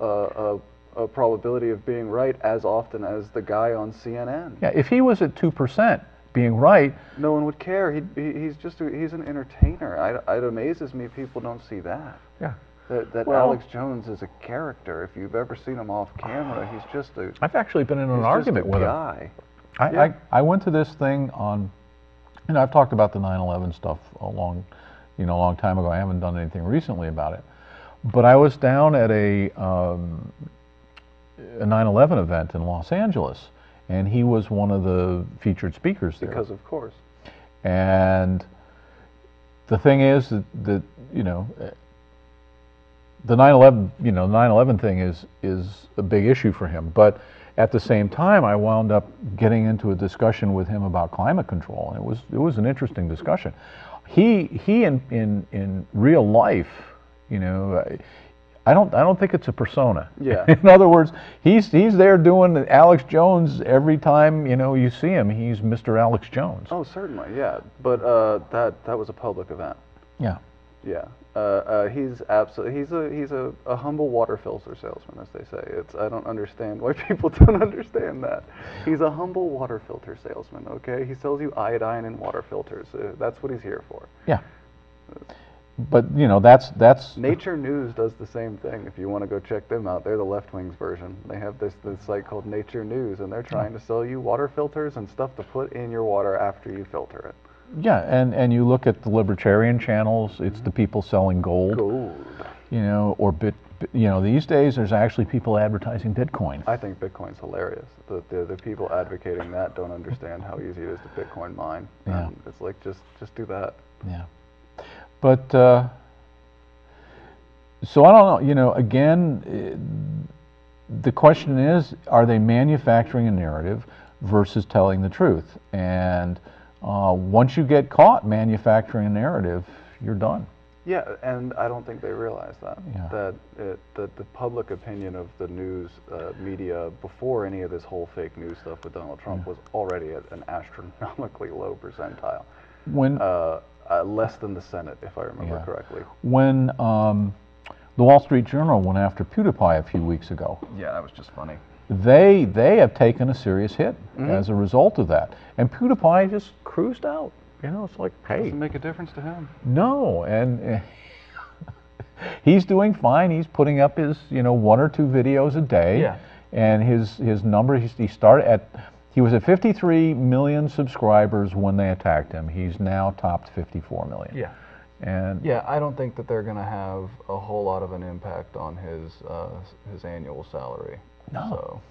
[SPEAKER 2] a probability of being right as often as the guy on CNN.
[SPEAKER 1] yeah, if he was at 2% being right,
[SPEAKER 2] No one would care. He's an entertainer. It amazes me people don't see that.
[SPEAKER 1] yeah.
[SPEAKER 2] That
[SPEAKER 1] Well-
[SPEAKER 2] Alex Jones is a character. If you've ever seen him off camera, he's just a
[SPEAKER 1] I've actually been in an
[SPEAKER 2] he's
[SPEAKER 1] argument
[SPEAKER 2] just a
[SPEAKER 1] with him.
[SPEAKER 2] guy.
[SPEAKER 1] I went to this thing on, you know, I've talked about the 9/11 stuff a long time ago. I haven't done anything recently about it. But I was down at a 9/11 event in Los Angeles, and he was one of the featured speakers there.
[SPEAKER 2] Because of course.
[SPEAKER 1] And the thing is that you know, the 9/11 thing is a big issue for him. But at the same time, I wound up getting into a discussion with him about climate control, and it was an interesting discussion. He in real life, you know, I don't think it's a persona.
[SPEAKER 2] Yeah.
[SPEAKER 1] In other words, he's there doing Alex Jones every time, you know, you see him. He's Mr. Alex Jones.
[SPEAKER 2] Oh, certainly, yeah. But that was a public event.
[SPEAKER 1] Yeah.
[SPEAKER 2] Yeah. He's a humble water filter salesman, as they say. I don't understand why people don't understand that. He's a humble water filter salesman. Okay, he sells you iodine and water filters. That's what he's here for.
[SPEAKER 1] Yeah. But you know, that's
[SPEAKER 2] Nature News does the same thing. If you want to go check them out, they're the Left Wing's version. They have this site called Nature News, and they're trying to sell you water filters and stuff to put in your water after you filter it.
[SPEAKER 1] yeah, and you look at the libertarian channels, it's the people selling gold,
[SPEAKER 2] Gold.
[SPEAKER 1] you know, or you know, these days there's actually people advertising Bitcoin.
[SPEAKER 2] I think Bitcoin's hilarious. The people advocating that don't understand how easy it is to Bitcoin mine.
[SPEAKER 1] Yeah.
[SPEAKER 2] And it's like just do that.
[SPEAKER 1] Yeah. But so I don't know, you know, again, the question is, are they manufacturing a narrative versus telling the truth? And once you get caught manufacturing a narrative, you're done.
[SPEAKER 2] Yeah, and I don't think they realize that.
[SPEAKER 1] Yeah.
[SPEAKER 2] That the public opinion of the news media before any of this whole fake news stuff with Donald Trump was already at an astronomically low percentile.
[SPEAKER 1] When
[SPEAKER 2] Less than the Senate, if I remember correctly.
[SPEAKER 1] when the Wall Street Journal went after PewDiePie a few weeks ago,
[SPEAKER 2] Yeah, that was just funny.
[SPEAKER 1] they have taken a serious hit as a result of that. And PewDiePie just cruised out. You know, it's like, hey,
[SPEAKER 2] Doesn't make a difference to him.
[SPEAKER 1] no, and he's doing fine. He's putting up his, you know, 1 or 2 videos a day.
[SPEAKER 2] Yeah.
[SPEAKER 1] And his number, he was at 53 million subscribers when they attacked him. He's now topped 54 million.
[SPEAKER 2] Yeah.
[SPEAKER 1] And
[SPEAKER 2] Yeah, I don't think that they're going to have a whole lot of an impact on his annual salary.
[SPEAKER 1] No.
[SPEAKER 2] So.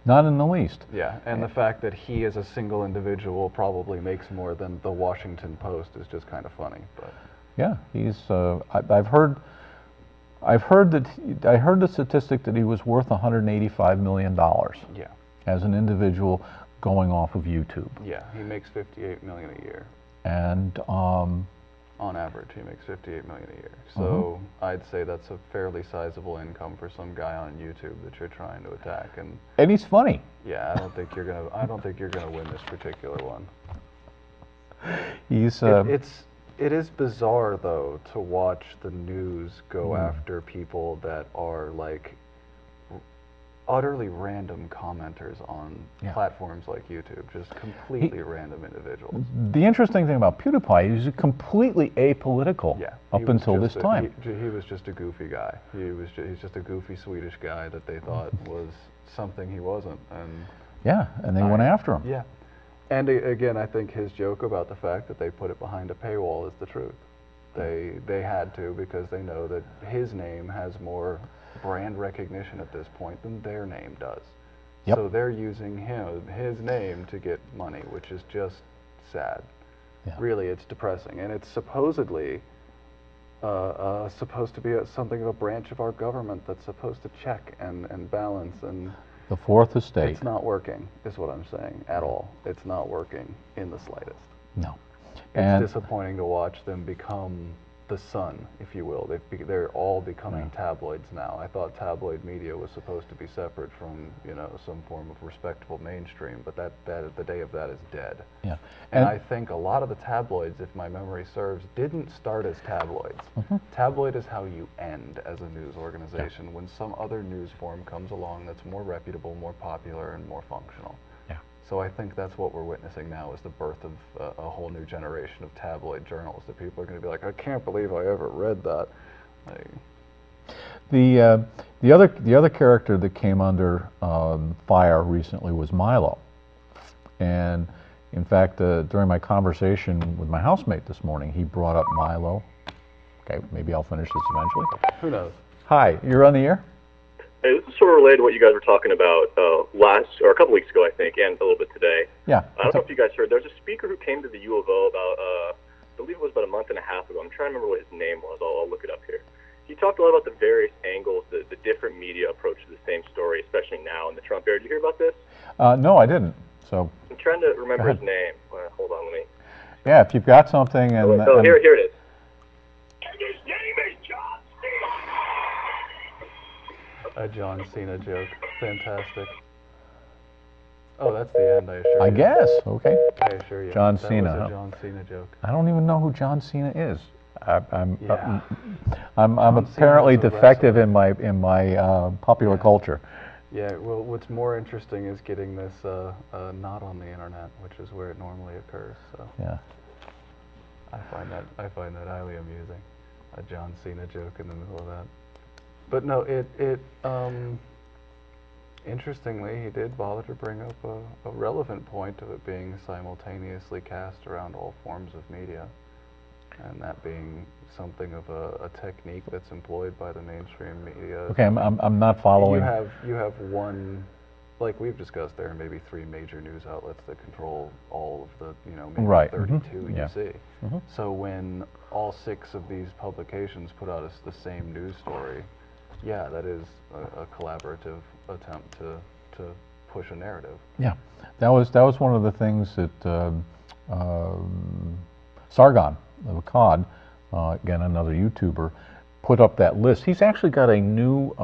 [SPEAKER 1] not in the least.
[SPEAKER 2] Yeah, and the fact that he as a single individual probably makes more than the Washington Post is just kind of funny. But
[SPEAKER 1] Yeah, he's. I've heard that I heard the statistic that he was worth $185 million
[SPEAKER 2] yeah,
[SPEAKER 1] as an individual going off of YouTube,
[SPEAKER 2] yeah, he makes 58 million a year.
[SPEAKER 1] and
[SPEAKER 2] On average, he makes 58 million a year. So I'd say that's a fairly sizable income for some guy on YouTube that you're trying to attack. And
[SPEAKER 1] he's funny.
[SPEAKER 2] yeah, I don't think you're gonna win this particular one.
[SPEAKER 1] He's.
[SPEAKER 2] It is bizarre though to watch the news go after people that are like utterly random commenters on platforms like YouTube, just completely random individuals.
[SPEAKER 1] The interesting thing about PewDiePie is he's completely apolitical
[SPEAKER 2] Yeah,
[SPEAKER 1] up
[SPEAKER 2] he was
[SPEAKER 1] until
[SPEAKER 2] just
[SPEAKER 1] this time.
[SPEAKER 2] He was just a goofy guy. He's just a goofy Swedish guy that they thought was something he wasn't, and
[SPEAKER 1] Yeah, and they went after him.
[SPEAKER 2] yeah. And again, I think his joke about the fact that they put it behind a paywall is the truth. They had to, because they know that his name has more brand recognition at this point than their name does.
[SPEAKER 1] Yep.
[SPEAKER 2] So they're using his name to get money, which is just sad.
[SPEAKER 1] Yeah.
[SPEAKER 2] Really, it's depressing, and it's supposedly supposed to be something of a branch of our government that's supposed to check and balance, and
[SPEAKER 1] The Fourth Estate.
[SPEAKER 2] it's not working, is what I'm saying, at all. It's not working in the slightest.
[SPEAKER 1] No.
[SPEAKER 2] It's
[SPEAKER 1] And
[SPEAKER 2] disappointing to watch them become the Sun, if you will. They're all becoming tabloids now. I thought tabloid media was supposed to be separate from, some form of respectable mainstream, but that the day of that is dead.
[SPEAKER 1] yeah.
[SPEAKER 2] And I think a lot of the tabloids, if my memory serves, didn't start as tabloids. Tabloid is how you end as a news organization when some other news form comes along that's more reputable, more popular, and more functional.
[SPEAKER 1] Yeah.
[SPEAKER 2] So I think that's what we're witnessing now, is the birth of a whole new generation of tabloid journals that people are going to be like, I can't believe I ever read that.
[SPEAKER 1] The other character that came under fire recently was Milo, and in fact, during my conversation with my housemate this morning, he brought up Milo. Okay, maybe I'll finish this eventually.
[SPEAKER 2] Who knows?
[SPEAKER 1] Hi, you're on the air.
[SPEAKER 5] Hey, this is sort of related to what you guys were talking about a couple weeks ago, I think, and a little bit today.
[SPEAKER 1] Yeah.
[SPEAKER 5] I don't know if you guys heard. There was a speaker who came to the U of O about, I believe it was about a month and a half ago. I'm trying to remember what his name was. I'll look it up here. He talked a lot about the various angles, the different media approach to the same story, especially now in the Trump era. Did you hear about this?
[SPEAKER 1] No, I didn't. So.
[SPEAKER 5] I'm trying to remember his name. Hold on, let me.
[SPEAKER 1] Yeah, if you've got something, and
[SPEAKER 5] Here it is.
[SPEAKER 4] His name is John Cena.
[SPEAKER 2] A John Cena joke. Fantastic. Oh, that's the end, I assure you.
[SPEAKER 1] I guess. Okay.
[SPEAKER 2] I assure you.
[SPEAKER 1] John
[SPEAKER 2] that
[SPEAKER 1] Cena,
[SPEAKER 2] was
[SPEAKER 1] huh?
[SPEAKER 2] a John Cena joke.
[SPEAKER 1] I don't even know who John Cena is. I'm
[SPEAKER 2] Yeah.
[SPEAKER 1] I'm
[SPEAKER 2] John
[SPEAKER 1] apparently
[SPEAKER 2] Cena was a
[SPEAKER 1] defective
[SPEAKER 2] wrestler.
[SPEAKER 1] in my popular culture.
[SPEAKER 2] Yeah, well, what's more interesting is getting this not on the internet, which is where it normally occurs. So
[SPEAKER 1] Yeah.
[SPEAKER 2] I find that highly amusing. A John Cena joke in the middle of that. But no, interestingly, he did bother to bring up a relevant point of it being simultaneously cast around all forms of media, and that being something of a technique that's employed by the mainstream media.
[SPEAKER 1] Okay, I'm not following.
[SPEAKER 2] You have one, like we've discussed, there are maybe 3 major news outlets that control all of the, maybe
[SPEAKER 1] Right,
[SPEAKER 2] 32
[SPEAKER 1] yeah.
[SPEAKER 2] you see. So when all 6 of these publications put out the same news story, yeah, that is a collaborative attempt to push a narrative.
[SPEAKER 1] Yeah, that was one of the things that Sargon of Akkad, again another YouTuber, put up that list. He's actually got a new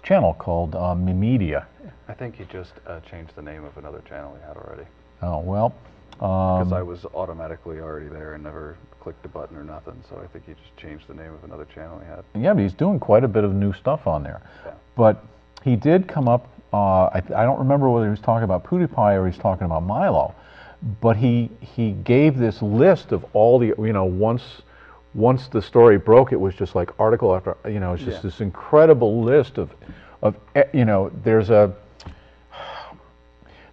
[SPEAKER 1] channel called Memedia.
[SPEAKER 2] I think he just changed the name of another channel he had already.
[SPEAKER 1] Oh well.
[SPEAKER 2] Because I was automatically already there and never clicked a button or nothing, so I think he just changed the name of another channel he had.
[SPEAKER 1] Yeah, but he's doing quite a bit of new stuff on there.
[SPEAKER 2] Yeah.
[SPEAKER 1] But he did come up. I don't remember whether he was talking about PewDiePie or he's talking about Milo. But he gave this list of all the, once the story broke, it was just like article after, it's just this incredible list of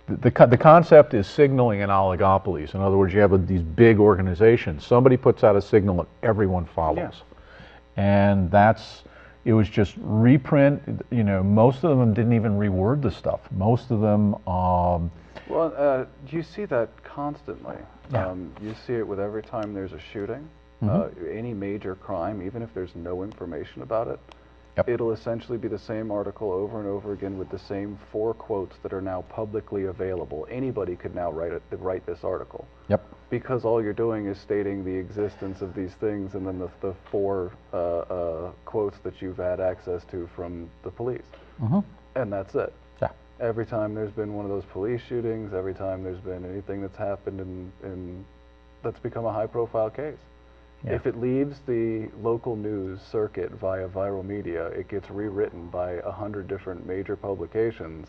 [SPEAKER 1] the concept is signaling in oligopolies. In other words, you have these big organizations. Somebody puts out a signal and everyone follows. And it was just reprint. You know, most of them didn't even reword the stuff. Most of them.
[SPEAKER 2] Well, you see that constantly.
[SPEAKER 1] Yeah.
[SPEAKER 2] You see it with every time there's a shooting, any major crime, even if there's no information about it.
[SPEAKER 1] Yep.
[SPEAKER 2] It'll essentially be the same article over and over again with the same 4 quotes that are now publicly available. Anybody could now write this article.
[SPEAKER 1] Yep.
[SPEAKER 2] Because all you're doing is stating the existence of these things and then the 4 quotes that you've had access to from the police. And that's it.
[SPEAKER 1] Yeah.
[SPEAKER 2] Every time there's been one of those police shootings, every time there's been anything that's happened in that's become a high-profile case.
[SPEAKER 1] Yeah.
[SPEAKER 2] If it leaves the local news circuit via viral media, it gets rewritten by 100 different major publications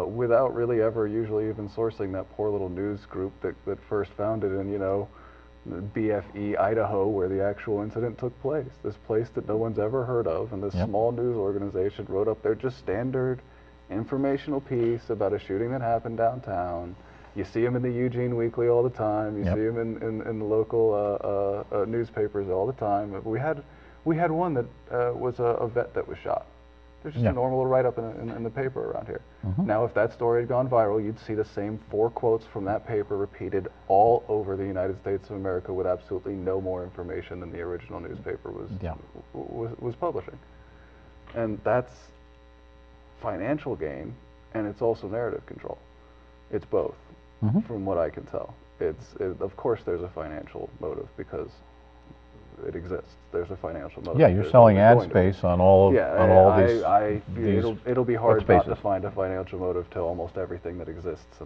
[SPEAKER 2] without really ever usually even sourcing that poor little news group that first found it in, you know, BFE, Idaho, where the actual incident took place. This place that no one's ever heard of, and this small news organization wrote up their just standard informational piece about a shooting that happened downtown. You see them in the Eugene Weekly all the time. You see them in the local newspapers all the time. We had one that was a vet that was shot. There's just a normal write-up in the paper around here. Now, if that story had gone viral, you'd see the same 4 quotes from that paper repeated all over the United States of America with absolutely no more information than the original newspaper was publishing. And that's financial gain, and it's also narrative control. It's both. From what I can tell. Of course there's a financial motive because it exists. There's a financial motive.
[SPEAKER 1] Yeah, you're selling ad space on all these.
[SPEAKER 2] It'll be hard not to find a financial motive to almost everything that exists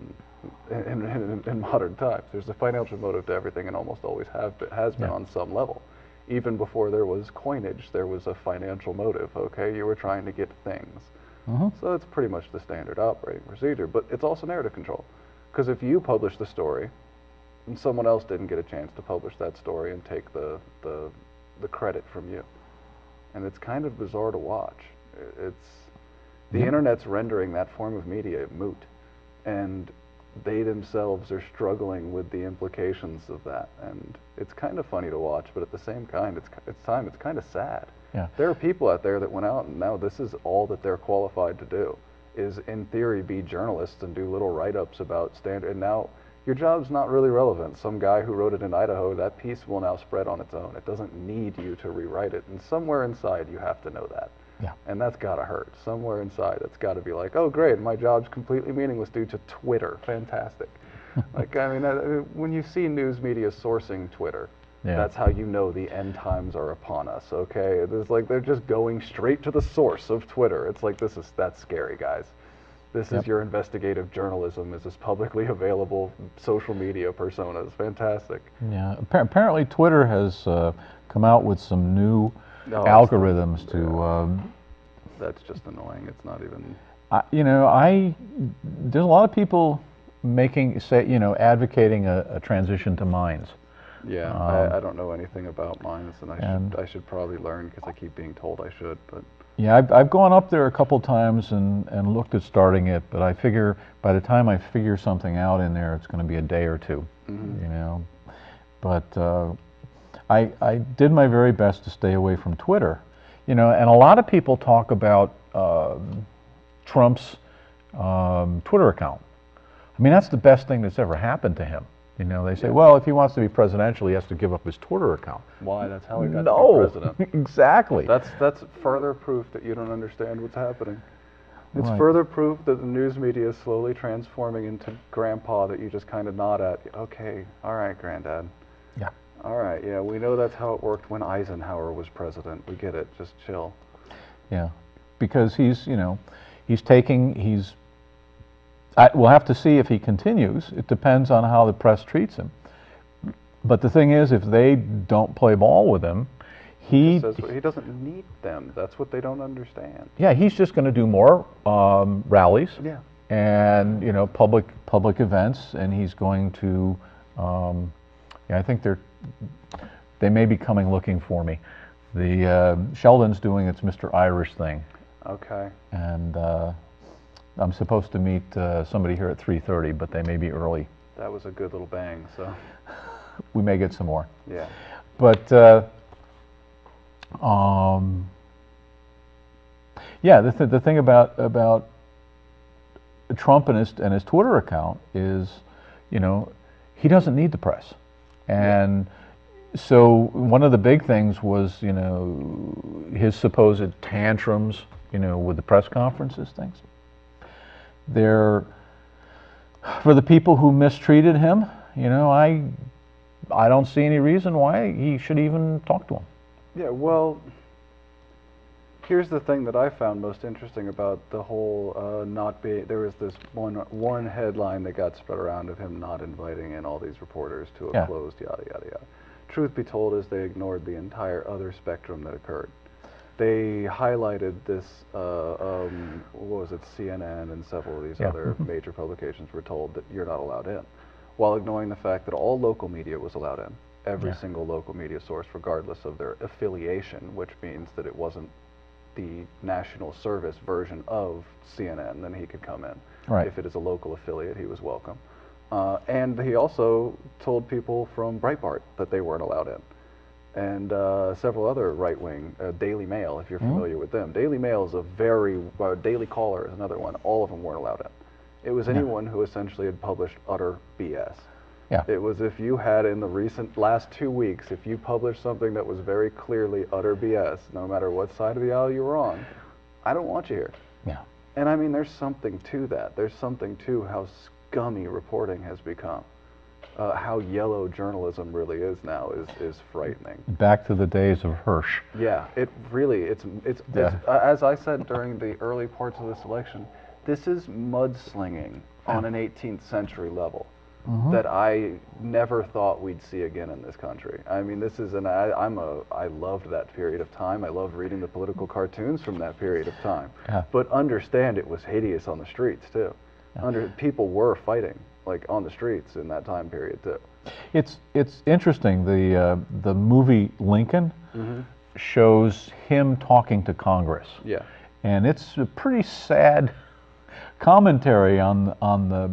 [SPEAKER 2] in modern times. There's a financial motive to everything and almost always has been on some level. Even before there was coinage, there was a financial motive, okay? You were trying to get things. So that's pretty much the standard operating procedure, but it's also narrative control. Because if you publish the story, and someone else didn't get a chance to publish that story and take the credit from you, and it's kind of bizarre to watch. The internet's rendering that form of media moot, and they themselves are struggling with the implications of that, and it's kind of funny to watch, but at the same time, it's kind of sad.
[SPEAKER 1] Yeah.
[SPEAKER 2] There are people out there that went out and now this is all that they're qualified to do, is in theory be journalists and do little write-ups about standard, and now your job's not really relevant. Some guy who wrote it in Idaho, that piece will now spread on its own. It doesn't need you to rewrite it, and somewhere inside you have to know that.
[SPEAKER 1] Yeah.
[SPEAKER 2] And that's gotta hurt. Somewhere inside it's gotta be like, oh great, my job's completely meaningless due to Twitter. Fantastic. Like, I mean, when you see news media sourcing Twitter, that's how you know the end times are upon us, okay? It's like they're just going straight to the source of Twitter. It's like, that's scary, guys. This is your investigative journalism, is this publicly available social media personas. Fantastic.
[SPEAKER 1] Yeah, apparently Twitter has come out with some new algorithms to...
[SPEAKER 2] that's just annoying. It's not even...
[SPEAKER 1] there's a lot of people advocating a transition to Minds.
[SPEAKER 2] Yeah, I don't know anything about Minds, and I should probably learn because I keep being told I should, but...
[SPEAKER 1] Yeah, I've gone up there a couple times and looked at starting it, but I figure by the time I figure something out in there, it's going to be a day or two, you know. But I did my very best to stay away from Twitter, you know, and a lot of people talk about Trump's Twitter account. I mean, that's the best thing that's ever happened to him. You know, they say, well, if he wants to be presidential, he has to give up his Twitter account.
[SPEAKER 2] Why? That's how he got to be president.
[SPEAKER 1] Exactly.
[SPEAKER 2] That's further proof that you don't understand what's happening. It's further proof that the news media is slowly transforming into grandpa that you just kind of nod at. Okay, all right, granddad.
[SPEAKER 1] Yeah.
[SPEAKER 2] All right, yeah, we know that's how it worked when Eisenhower was president. We get it, just chill.
[SPEAKER 1] Yeah, because we'll have to see if he continues. It depends on how the press treats him. But the thing is, if they don't play ball with him, he
[SPEAKER 2] doesn't need them. That's what they don't understand.
[SPEAKER 1] Yeah, he's just going to do more rallies.
[SPEAKER 2] Yeah.
[SPEAKER 1] And public events, and he's going to. I think they may be coming looking for me. The Sheldon's doing its Mr. Irish thing.
[SPEAKER 2] Okay.
[SPEAKER 1] And I'm supposed to meet somebody here at 3:30, but they may be early.
[SPEAKER 2] That was a good little bang, so,
[SPEAKER 1] We may get some more.
[SPEAKER 2] yeah.
[SPEAKER 1] But yeah, the thing about Trump and his Twitter account is, you know, he doesn't need the press, and so one of the big things was, you know, his supposed tantrums, you know, with the press conferences things. They're, for the people who mistreated him, you know, I don't see any reason why he should even talk to him.
[SPEAKER 2] Yeah, well, here's the thing that I found most interesting about the whole not being. There was this one headline that got spread around of him not inviting in all these reporters to a
[SPEAKER 1] Yeah.
[SPEAKER 2] closed yada yada yada. Truth be told, is they ignored the entire other spectrum that occurred. They highlighted this. What was it? CNN and several of these
[SPEAKER 1] Yeah.
[SPEAKER 2] other major publications were told that you're not allowed in, while ignoring the fact that all local media was allowed in. Every
[SPEAKER 1] Yeah.
[SPEAKER 2] single local media source, regardless of their affiliation, which means that it wasn't the national service version of CNN, then he could come in.
[SPEAKER 1] Right.
[SPEAKER 2] If it is a local affiliate, he was welcome. And he also told people from Breitbart that they weren't allowed in. And several other right-wing, Daily Mail, if you're familiar with them. Daily Mail is a very, Daily Caller is another one. All of them weren't allowed in. It was anyone who essentially had published utter BS.
[SPEAKER 1] Yeah.
[SPEAKER 2] It was if you had in the recent last 2 weeks, if you published something that was very clearly utter BS, no matter what side of the aisle you were on, I don't want you here.
[SPEAKER 1] Yeah.
[SPEAKER 2] And I mean, there's something to that. There's something to how scummy reporting has become. How yellow journalism really is now is frightening.
[SPEAKER 1] Back to the days of Hirsch.
[SPEAKER 2] Yeah, it really, it's
[SPEAKER 1] Yeah.
[SPEAKER 2] as I said during the early parts of this election, this is mudslinging on an 18th century level that I never thought we'd see again in this country. I mean, this is I loved that period of time. I loved reading the political cartoons from that period of time.
[SPEAKER 1] Yeah.
[SPEAKER 2] But understand it was hideous on the streets too. People were fighting like on the streets in that time period too.
[SPEAKER 1] It's interesting. The movie Lincoln shows him talking to Congress.
[SPEAKER 2] Yeah.
[SPEAKER 1] And it's a pretty sad commentary on the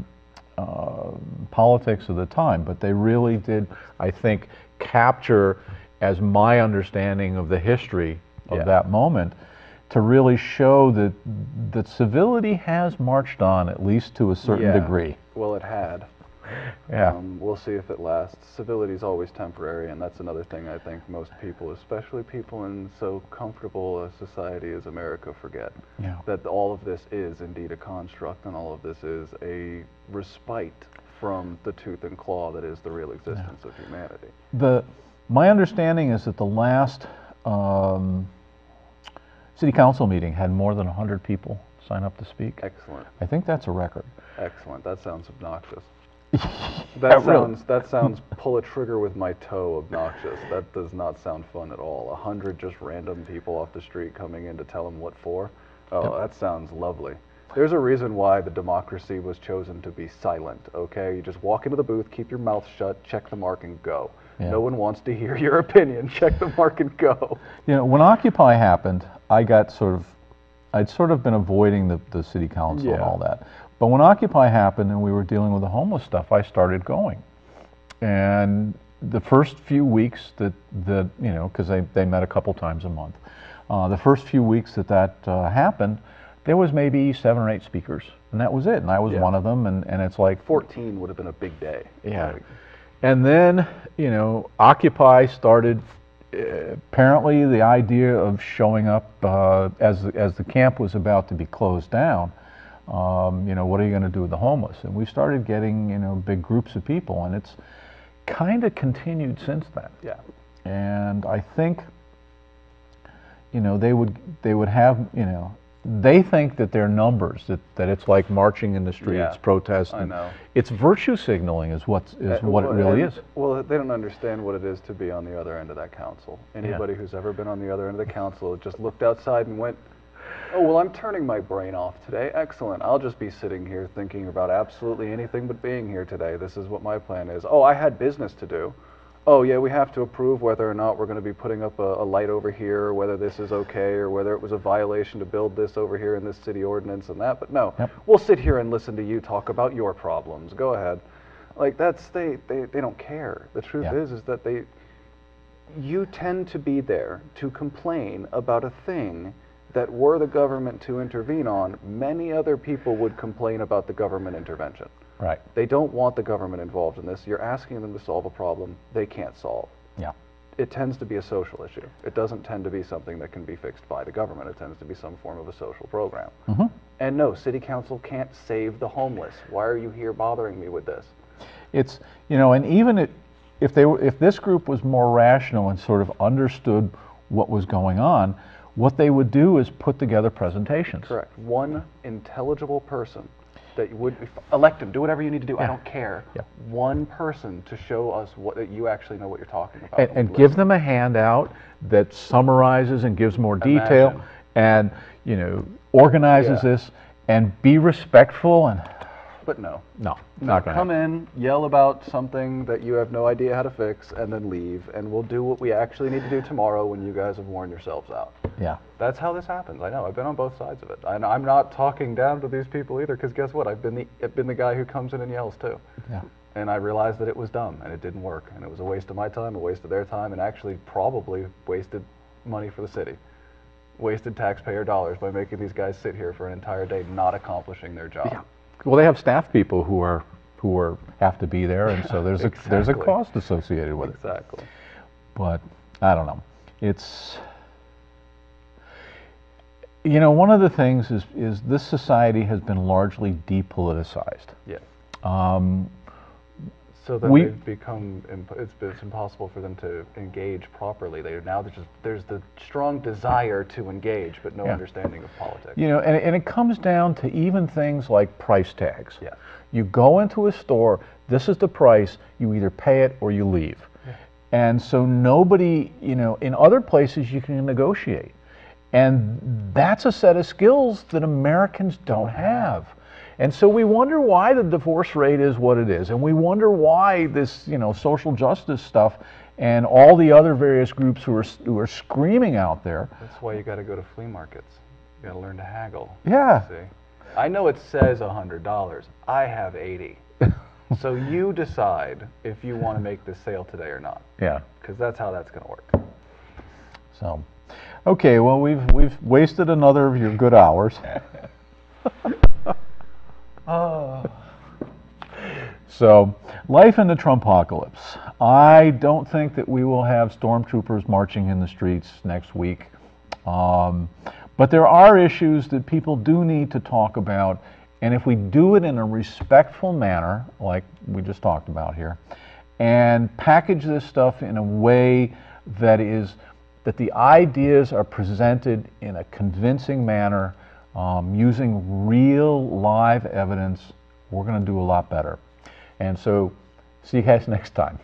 [SPEAKER 1] politics of the time, but they really did, I think, capture, as my understanding of the history of
[SPEAKER 2] Yeah.
[SPEAKER 1] that moment, to really show that civility has marched on, at least to a certain
[SPEAKER 2] Yeah.
[SPEAKER 1] degree.
[SPEAKER 2] Well, it had.
[SPEAKER 1] Yeah.
[SPEAKER 2] We'll see if it lasts. Civility is always temporary, and that's another thing I think most people, especially people in so comfortable a society as America, forget.
[SPEAKER 1] Yeah.
[SPEAKER 2] That all of this is indeed a construct, and all of this is a respite from the tooth and claw that is the real existence of humanity.
[SPEAKER 1] My understanding is that the last city council meeting had more than 100 people sign up to speak.
[SPEAKER 2] Excellent.
[SPEAKER 1] I think that's a record.
[SPEAKER 2] Excellent. That sounds obnoxious.
[SPEAKER 1] Really.
[SPEAKER 2] That sounds pull a trigger with my toe obnoxious. That does not sound fun at all. 100 just random people off the street coming in to tell them what for. Oh, that sounds lovely. There's a reason why the democracy was chosen to be silent, okay? You just walk into the booth, keep your mouth shut, check the mark, and go.
[SPEAKER 1] Yeah.
[SPEAKER 2] No one wants to hear your opinion. Check the mark and go.
[SPEAKER 1] You know, when Occupy happened, I'd sort of been avoiding the city council and
[SPEAKER 2] Yeah.
[SPEAKER 1] all that. But when Occupy happened and we were dealing with the homeless stuff, I started going. And the first few weeks that you know, because they met a couple times a month, the first few weeks that happened, there was maybe 7 or 8 speakers, and that was it. And I was
[SPEAKER 2] Yeah.
[SPEAKER 1] one of them, and it's like
[SPEAKER 2] 14 would have been a big day.
[SPEAKER 1] yeah.
[SPEAKER 2] Like,
[SPEAKER 1] And then, you know, Occupy started. Apparently, the idea of showing up as the camp was about to be closed down. You know, what are you going to do with the homeless? And we started getting, you know, big groups of people, and it's kind of continued since then.
[SPEAKER 2] yeah.
[SPEAKER 1] And I think, you know, they would have, you know, they think that their numbers, that it's like marching in the streets,
[SPEAKER 2] Yeah,
[SPEAKER 1] protesting.
[SPEAKER 2] I know.
[SPEAKER 1] It's virtue signaling is what it really is.
[SPEAKER 2] Well, they don't understand what it is to be on the other end of that council. Anybody who's ever been on the other end of the council just looked outside and went, oh, well, I'm turning my brain off today. Excellent. I'll just be sitting here thinking about absolutely anything but being here today. This is what my plan is. Oh, I had business to do. oh yeah, we have to approve whether or not we're going to be putting up a light over here, or whether this is okay, or whether it was a violation to build this over here in this city ordinance and that. But no, we'll sit here and listen to you talk about your problems. Go ahead. Like they don't care. The truth is that you tend to be there to complain about a thing that were the government to intervene on, many other people would complain about the government intervention.
[SPEAKER 1] Right.
[SPEAKER 2] They don't want the government involved in this. You're asking them to solve a problem they can't solve.
[SPEAKER 1] Yeah.
[SPEAKER 2] It tends to be a social issue. It doesn't tend to be something that can be fixed by the government. It tends to be some form of a social program. And no, city council can't save the homeless. Why are you here bothering me with this?
[SPEAKER 1] It's, you know, and even if this group was more rational and sort of understood what was going on, what they would do is put together presentations.
[SPEAKER 2] Correct. One intelligible person that would elect him, do whatever you need to do, I don't care. One person to show us that you actually know what you're talking about.
[SPEAKER 1] And give them a handout that summarizes and gives more detail and, you know, organizes this, and be respectful. And
[SPEAKER 2] but no,
[SPEAKER 1] not gonna
[SPEAKER 2] come in, yell about something that you have no idea how to fix, and then leave, and we'll do what we actually need to do tomorrow when you guys have worn yourselves out.
[SPEAKER 1] Yeah.
[SPEAKER 2] That's how this happens. I know. I've been on both sides of it. And I'm not talking down to these people either, because guess what? I've been the guy who comes in and yells too.
[SPEAKER 1] Yeah.
[SPEAKER 2] And I realized that it was dumb and it didn't work, and it was a waste of my time, a waste of their time, and actually probably wasted money for the city. Wasted taxpayer dollars by making these guys sit here for an entire day not accomplishing their job.
[SPEAKER 1] Yeah. Well, they have staff people who have to be there, and so there's there's a cost associated with it.
[SPEAKER 2] Exactly.
[SPEAKER 1] But I don't know. It's, you know, one of the things is this society has been largely depoliticized.
[SPEAKER 2] Yeah. So then they've become, it's impossible for them to engage properly. There's the strong desire to engage, but no understanding of politics.
[SPEAKER 1] You know, and it comes down to even things like price tags.
[SPEAKER 2] Yeah.
[SPEAKER 1] You go into a store, this is the price, you either pay it or you leave. Yeah. And so nobody, you know, in other places you can negotiate. And that's a set of skills that Americans don't have. And so we wonder why the divorce rate is what it is, and we wonder why this, you know, social justice stuff and all the other various groups who are screaming out there.
[SPEAKER 2] That's why you got to go to flea markets. You got to learn to haggle.
[SPEAKER 1] Yeah.
[SPEAKER 2] See, I know it says $100. I have 80. So you decide if you want to make this sale today or not.
[SPEAKER 1] Yeah.
[SPEAKER 2] Because that's how that's going to work.
[SPEAKER 1] So, okay. Well, we've wasted another of your good hours. So, life in the Trumpocalypse. I don't think that we will have stormtroopers marching in the streets next week. But there are issues that people do need to talk about, and if we do it in a respectful manner, like we just talked about here, and package this stuff in a way that the ideas are presented in a convincing manner, using real live evidence, we're going to do a lot better. And so, see you guys next time.